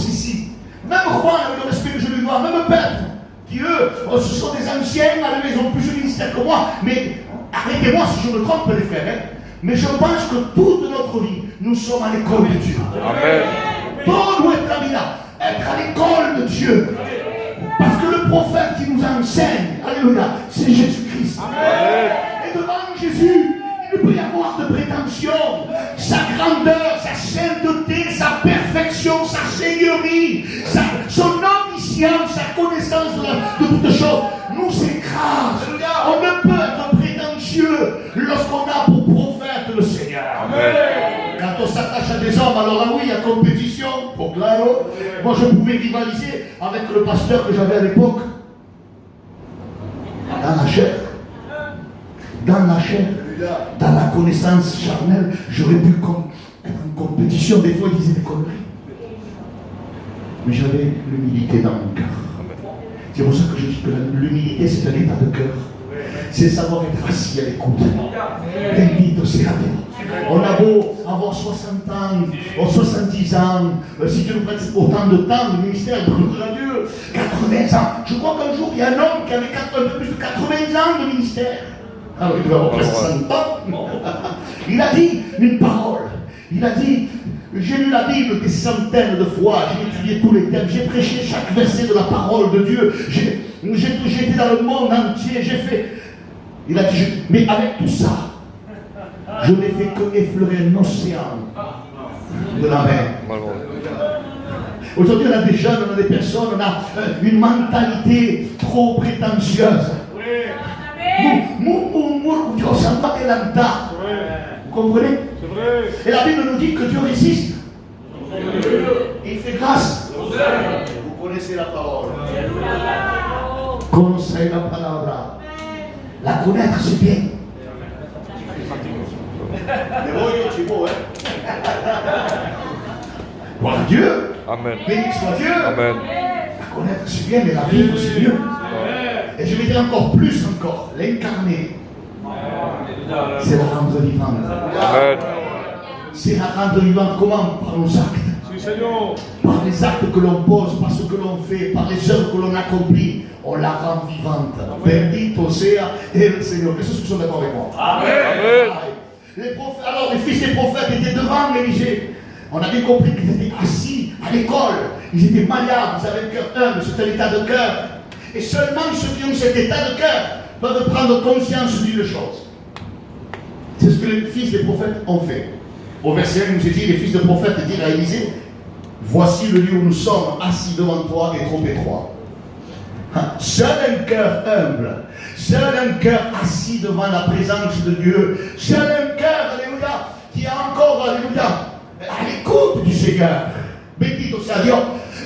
ici. Même Juan, avec le respect que je lui dois, même Pètre, qui eux, ce sont des anciens à la maison, plus de ministère que moi, mais arrêtez-moi si je me trompe, les frères, hein. Mais je pense que toute notre vie, nous sommes à l'école de Dieu. Amen. Todo nuestra vida, être à l'école de Dieu. Parce que le prophète qui nous enseigne, alléluia, c'est Jésus-Christ. Et devant Jésus, il ne peut y avoir de prétention. Sa grandeur, sa sainteté, sa perfection, sa seigneurie, son omniscience, sa connaissance de toutes choses nous écrase. On ne peut être prétentieux lorsqu'on a pour prophète le Seigneur. Quand on s'attache à des hommes, alors là oui, il y a compétition, pour claro. Moi je pouvais rivaliser avec le pasteur que j'avais à l'époque. Dans la chair. Dans la chair. Dans la connaissance charnelle, j'aurais pu être en compétition. Des fois, il disait des conneries. Mais j'avais l'humilité dans mon cœur. C'est pour ça que je dis que l'humilité, c'est un état de cœur. C'est savoir être assis à l'écoute. Bendito sea Dieu. On a beau avoir 60 ans, 70 ans, si Dieu nous prête autant de temps, le ministère de Dieu, 80 ans. Je crois qu'un jour, il y a un homme qui avait un peu plus de 80 ans de ministère. Alors il devait avoir presque 100 ans. Il a dit une parole. Il a dit, j'ai lu la Bible des centaines de fois, j'ai étudié tous les thèmes, j'ai prêché chaque verset de la parole de Dieu, j'ai été dans le monde entier, j'ai fait... Il a dit, mais avec tout ça, je n'ai fait que effleurer un océan de la mer. Aujourd'hui, on a des jeunes, on a des personnes, on a une mentalité trop prétentieuse. Vous comprenez? Et la Bible nous dit que Dieu résiste. Il fait grâce. Vous connaissez la parole. Connaissez la parole. La connaître, c'est bien. Mais bon, tu es beau, hein? Gloire à Dieu. Amen. Béni soit Dieu. Amen. La connaître, c'est bien, mais la vivre, c'est mieux. Et je vais dire encore plus encore, l'incarner, c'est la rendre vivante. Amen. C'est la rendre vivante comment? Par nos actes. Par les actes que l'on pose, par ce que l'on fait, par les œuvres que l'on accomplit, on la rend vivante. Bendito sea le Seigneur. Qu'est-ce que vous êtes d'accord avec moi? Amen. Alors les fils des prophètes étaient devant l'Élysée. On a bien compris qu'ils étaient assis à l'école. Ils étaient malléables, ils avaient le cœur humble, c'était l'état de cœur. Et seulement ceux qui ont cet état de cœur peuvent prendre conscience d'une chose. C'est ce que les fils des prophètes ont fait. Au verset 1, il nous est dit, les fils des prophètes dirent à Élisée, voici le lieu où nous sommes assis devant toi et trop étroit. Seul un cœur humble, seul un cœur assis devant la présence de Dieu, seul un cœur, alléluia, qui est encore, alléluia, à l'écoute du Seigneur. Bendito sea Dieu.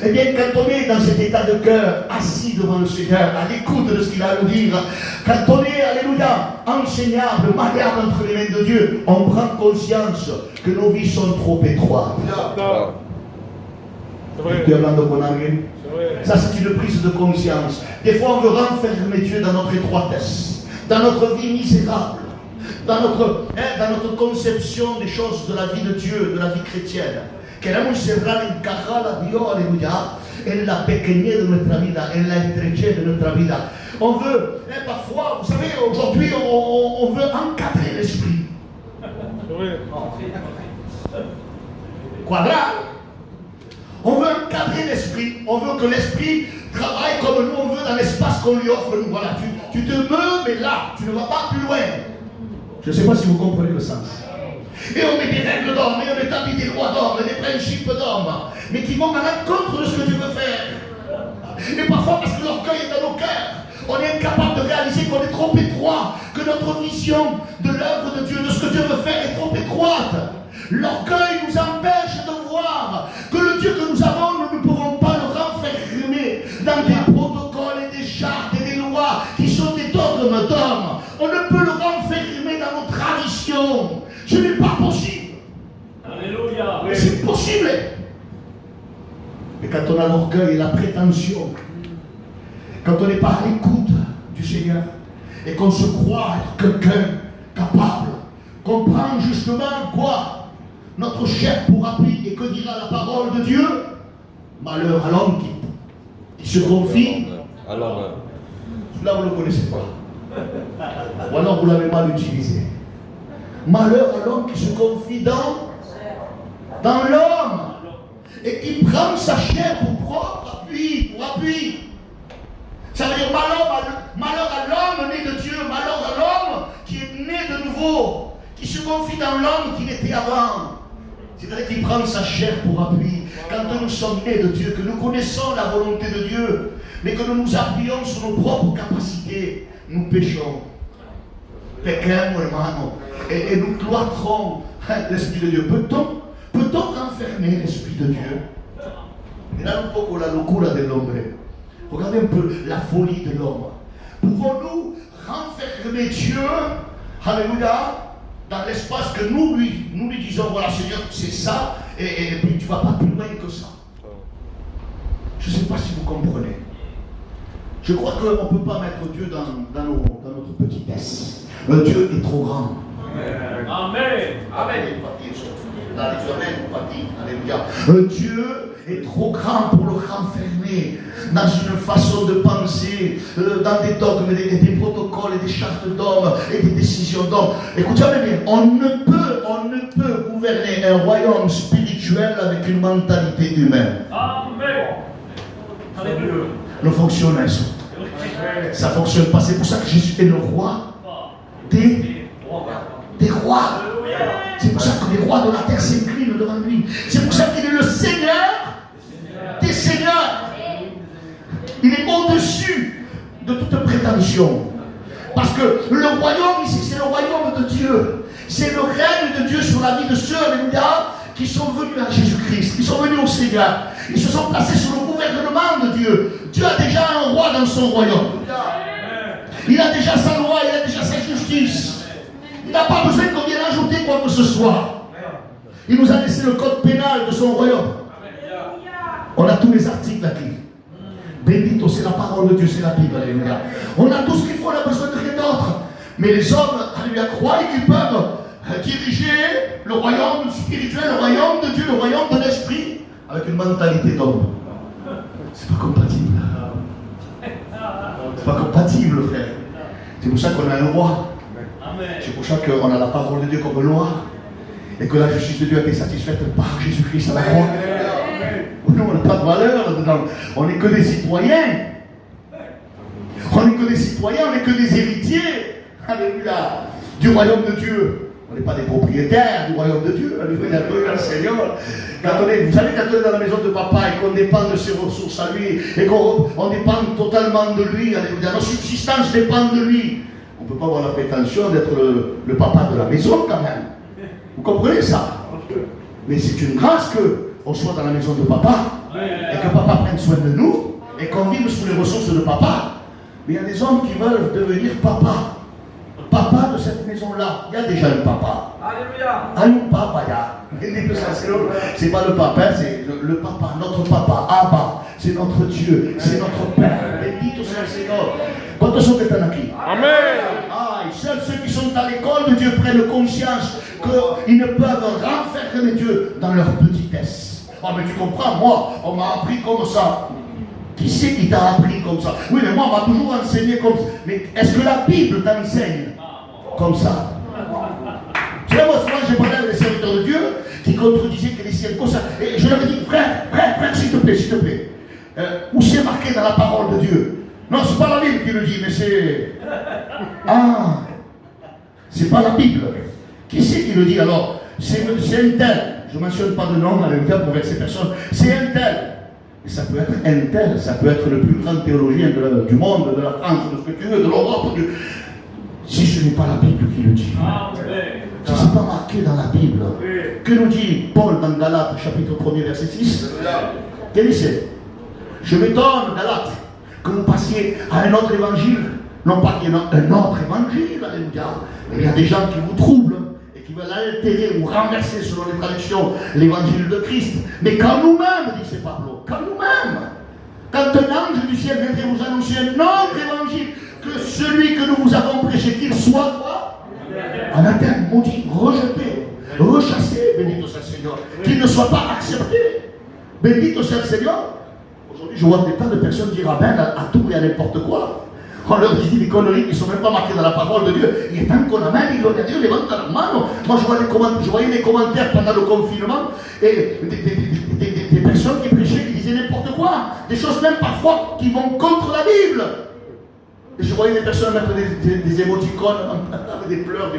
Eh bien, quand on est dans cet état de cœur, assis devant le Seigneur, à l'écoute de ce qu'il a à nous dire, quand on est, alléluia, enseignable, malléable entre les mains de Dieu, on prend conscience que nos vies sont trop étroites. Ça, c'est une prise de conscience. Des fois, on veut renfermer Dieu dans notre étroitesse, dans notre vie misérable, dans notre conception des choses de la vie de Dieu, de la vie chrétienne. Queremos cerrar encajar a Dios, aleluya, en la pequeñez de nuestra vida, en la estrechez de nuestra vida. On veut, parfois, vous savez, aujourd'hui, on veut encadrer l'esprit. Quadra. On veut encadrer l'esprit. On veut que l'esprit travaille comme nous, on veut dans l'espace qu'on lui offre. Nous, voilà, tu te meurs, mais là, tu ne vas pas plus loin. Je ne sais pas si vous comprenez le sens. Et on met des règles d'homme, et on établit des lois d'homme, des principes d'homme, mais qui vont à l'encontre de ce que Dieu veut faire. Et parfois, parce que l'orgueil est dans nos cœurs, on est incapable de réaliser qu'on est trop étroit, que notre vision de l'œuvre de Dieu, de ce que Dieu veut faire, est trop étroite. L'orgueil nous empêche de voir que le Dieu que nous avons, nous ne pouvons pas le renfermer dans des protocoles et des chartes et des lois qui sont des dogmes d'hommes. On ne peut le renfermer dans nos traditions. Ce n'est pas possible. Alléluia. C'est possible. Mais quand on a l'orgueil et la prétention, quand on n'est pas à l'écoute du Seigneur et qu'on se croit être quelqu'un capable, qu'on prend justement quoi? Notre chef pour appui, et que dira la parole de Dieu? Malheur à l'homme qui se confie. Alors, Là, vous ne le connaissez pas. Ou alors vous l'avez mal utilisé. Malheur à l'homme qui se confie dans l'homme et qui prend sa chair pour propre appui, pour appui. Ça veut dire malheur à l'homme né de Dieu, malheur à l'homme qui est né de nouveau, qui se confie dans l'homme qui n'était avant. C'est-à-dire qu'il prend sa chair pour appui. Quand nous sommes nés de Dieu, que nous connaissons la volonté de Dieu, mais que nous nous appuyons sur nos propres capacités, nous péchons. Peccamos, hermano. Et nous cloîtrons l'Esprit de Dieu. Peut-on renfermer l'Esprit de Dieu? Mirad un poco la locura del hombre. Regardez un peu la folie de l'homme. Pouvons-nous renfermer Dieu, alléluia, dans l'espace que nous lui disons, voilà Seigneur, c'est ça, et puis tu ne vas pas plus loin que ça. Je ne sais pas si vous comprenez. Je crois qu'on ne peut pas mettre Dieu dans notre petitesse. Dieu est trop grand. Amen. Amen. Alléluia. Dieu est trop grand pour le renfermer dans une façon de penser, dans des dogmes, des protocoles, des chartes d'hommes et des décisions d'hommes. Écoutez bien, on ne peut gouverner un royaume spirituel avec une mentalité humaine. Amen. Alléluia. Ne fonctionne pas ça. Ça ne fonctionne pas. C'est pour ça que Jésus est le roi des rois. C'est pour ça que les rois de la terre s'inclinent devant lui. C'est pour ça qu'il est le Seigneur des seigneurs. Il est au-dessus de toute prétention. Parce que le royaume ici, c'est le royaume de Dieu. C'est le règne de Dieu sur la vie de ceux, alléluia, qui sont venus à Jésus-Christ, qui sont venus au Seigneur. Ils se sont placés sous le gouvernement de Dieu. Dieu a déjà un roi dans son royaume. Il a déjà sa loi, il a déjà sa justice. Il n'a pas besoin qu'on vienne ajouter quoi que ce soit. Il nous a laissé le code pénal de son royaume. On a tous les articles là-dessus. Bendito, c'est la parole de Dieu, c'est la Bible, alléluia. On a tout ce qu'il faut, on a besoin de rien d'autre. Mais les hommes, alléluia, croient qu'ils peuvent diriger le royaume spirituel, le royaume de Dieu, le royaume de l'esprit, avec une mentalité d'homme. C'est pas compatible. C'est pas compatible, frère. C'est pour ça qu'on a un roi. C'est pour ça qu'on a la parole de Dieu comme loi. Et que la justice de Dieu a été satisfaite par Jésus-Christ à la croix. Nous, on n'a pas de valeur là-dedans. On n'est que des citoyens. On n'est que des citoyens, on n'est que des héritiers. Alléluia. Du royaume de Dieu. On n'est pas des propriétaires du royaume de Dieu. Alléluia, le Seigneur. Vous savez, quand on est dans la maison de papa et qu'on dépend de ses ressources à lui, et qu'on dépend totalement de lui, alléluia, notre subsistance dépend de lui. On ne peut pas avoir la prétention d'être le papa de la maison quand même. Vous comprenez ça? Mais c'est une grâce qu'on soit dans la maison de papa et que papa prenne soin de nous et qu'on vive sous les ressources de papa. Mais il y a des hommes qui veulent devenir papa. Papa de cette maison-là. Il y a déjà un papa. Alléluia. Un papa, c'est pas le papa, c'est le papa, notre papa, Abba. C'est notre Dieu, c'est notre Père. Bendito sea el Señor. ¿Cuántos sont que están aquí? Amen. Ah, seuls ceux qui sont à l'école de Dieu prennent conscience qu'ils ne peuvent renfermer Dieu dans leur petitesse. Ah, mais tu comprends, moi, on m'a appris comme ça. Qui c'est qui t'a appris comme ça? Oui, mais moi, on m'a toujours enseigné comme ça. Mais est-ce que la Bible t'enseigne comme ça? Tu sais, moi, souvent, j'ai parlé avec des serviteurs de Dieu qui contredisaient que les siens comme ça. Et je leur ai dit, frère, s'il te plaît, où c'est marqué dans la parole de Dieu? Non, c'est pas la Bible qui le dit, mais c'est... Ah, c'est pas la Bible. Qui c'est qui le dit alors? C'est un tel. Je ne mentionne pas de nom, alléluia, pour verser personne. C'est un tel. Et ça peut être un tel, ça peut être le plus grand théologien du monde, de la France, de ce que tu veux, de l'Europe. Si ce n'est pas la Bible qui le dit. Si ce n'est pas marqué dans la Bible. Que nous dit Paul dans Galates, chapitre 1er, verset 6? Quel est-ce? Je m'étonne, Galates, que vous passiez à un autre évangile. Non pas qu'il y ait un autre évangile, alléluia. Mais il y a des gens qui vous troublent et qui veulent altérer ou renverser, selon les traductions, l'évangile de Christ. Mais quand nous-mêmes, dit c'est Pablo, quand nous-mêmes, quand un ange du ciel viendrait vous annoncer un autre évangile que celui que nous vous avons prêché, qu'il soit quoi? Anathème, maudit, rejeté, rechassé, béni soit le Seigneur, qu'il ne soit pas accepté. Bendito soit le Seigneur. Aujourd'hui, je vois des tas de personnes dire amen à tout et à n'importe quoi. On leur dit des conneries qui ne sont même pas marquées dans la parole de Dieu. Il est temps qu'on amène, il a Dieu, levante la main. Moi, je voyais les commentaires pendant le confinement et des personnes qui prêchaient, qui disaient n'importe quoi. Des choses même parfois qui vont contre la Bible. Et je voyais des personnes mettre des émoticônes avec des pleurs.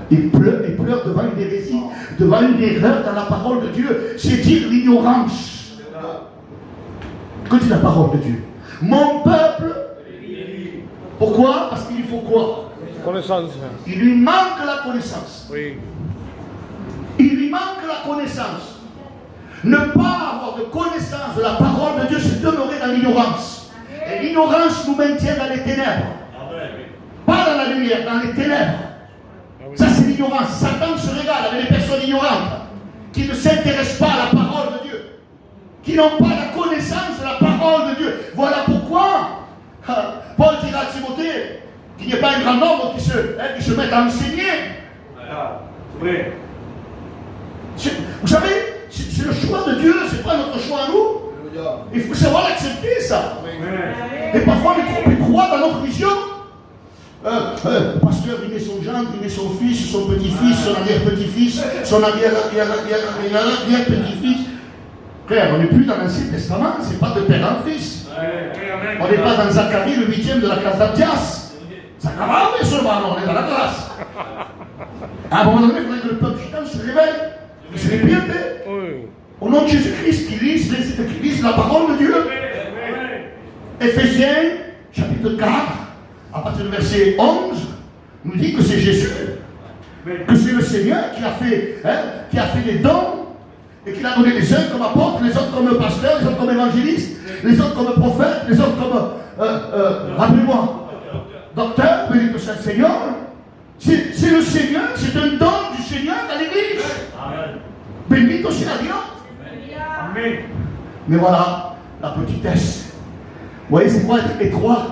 Ils pleurent devant une hérésie, devant une erreur dans la parole de Dieu. C'est dire l'ignorance. Que dit la parole de Dieu? Mon peuple. Pourquoi? Parce qu'il lui faut quoi? Connaissance. Il lui manque la connaissance. Oui. Il lui manque la connaissance. Ne pas avoir de connaissance de la parole de Dieu, c'est demeurer dans l'ignorance. Et l'ignorance nous maintient dans les ténèbres. Pas dans la lumière, dans les ténèbres. Ça, c'est l'ignorance. Satan se régale avec les personnes ignorantes qui ne s'intéressent pas à la parole de Dieu, qui n'ont pas la connaissance de la parole de Dieu. Voilà pourquoi Paul dira à Timothée qu'il n'y ait pas un grand nombre qui se mette à enseigner. Oui. Vous savez, c'est le choix de Dieu, c'est pas notre choix à nous. Il faut savoir l'accepter, ça. Et parfois, on est trop étroit dans notre vision. Le pasteur, il met son gendre, il met son fils, son petit-fils, son arrière-petit-fils, son arrière-petit-fils. Frère, on n'est plus dans l'Ancien Testament, c'est pas de père en fils. On n'est pas dans Zacharie, le 8e de la classe d'Abdias. Zacharie, seulement, on est dans la classe. À un moment donné, il faudrait que le peuple gitan se réveille, qu'il se répète. Au nom de Jésus-Christ, qui lise la parole de Dieu. Éphésiens, chapitre 4, à partir du verset 11, nous dit que c'est Jésus, que c'est le Seigneur qui a fait des dons et qu'il a donné les uns comme apôtres, les autres comme pasteurs, les autres comme évangélistes, les autres comme prophètes, les autres comme, rappelez-moi, docteur, béni que c'est le Seigneur. C'est le Seigneur, c'est un don du Seigneur à l'Église. Béni que c'est la Dieu. Amen. Mais voilà, la petitesse. Vous voyez, c'est quoi être étroit?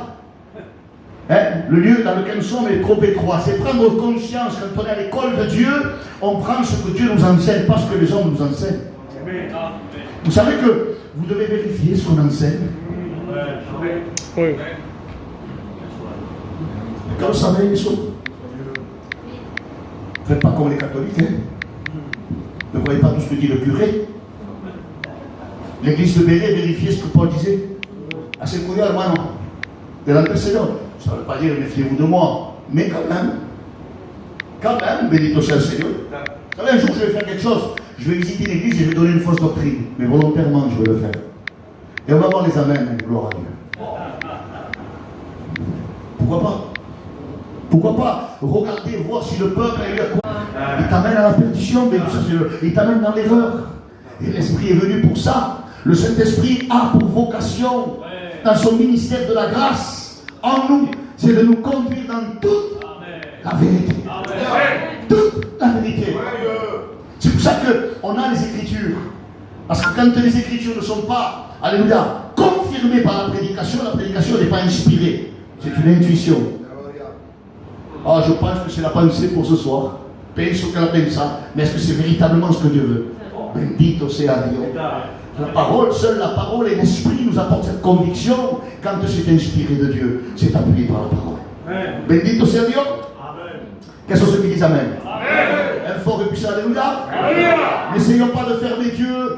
Le lieu dans lequel nous sommes est trop étroit. C'est prendre conscience quand on est à l'école de Dieu, on prend ce que Dieu nous enseigne, pas ce que les hommes nous enseignent. Vous savez que vous devez vérifier ce qu'on enseigne. Oui. Quand vous savez, les choses, ne faites pas comme les catholiques. Ne voyez pas tout ce que dit le curé. L'église de Béret, vérifiez ce que Paul disait. À ses courriers, hermano, de l'antécédent. Ça ne veut pas dire méfiez-vous de moi, mais quand même, bénito soit le Seigneur. Vous savez, un jour je vais faire quelque chose, je vais visiter une église et je vais donner une fausse doctrine, mais volontairement je vais le faire. Et on va voir les amens, gloire à Dieu. Pourquoi pas? Pourquoi pas regarder, voir si le peuple a eu à quoi? Il t'amène à la perdition, bénito soit le Seigneur. Il t'amène dans l'erreur. Et l'Esprit est venu pour ça. Le Saint-Esprit a pour vocation, dans son ministère de la grâce, en nous, c'est de nous conduire dans toute la vérité. Toute la vérité. C'est pour ça qu'on a les Écritures. Parce que quand les Écritures ne sont pas, alléluia, confirmées par la prédication n'est pas inspirée. C'est une intuition. Ah, je pense que c'est la pensée pour ce soir. Penso que la pensa. Mais est-ce que c'est véritablement ce que Dieu veut? Bendito sea Dieu. La parole, seule la parole et l'esprit nous apportent cette conviction quand c'est inspiré de Dieu. C'est appuyé par la parole. Bendito sea Dieu. Quels sont ceux qui disent Amen? Un fort et puissant Alléluia. N'essayons pas de fermer Dieu.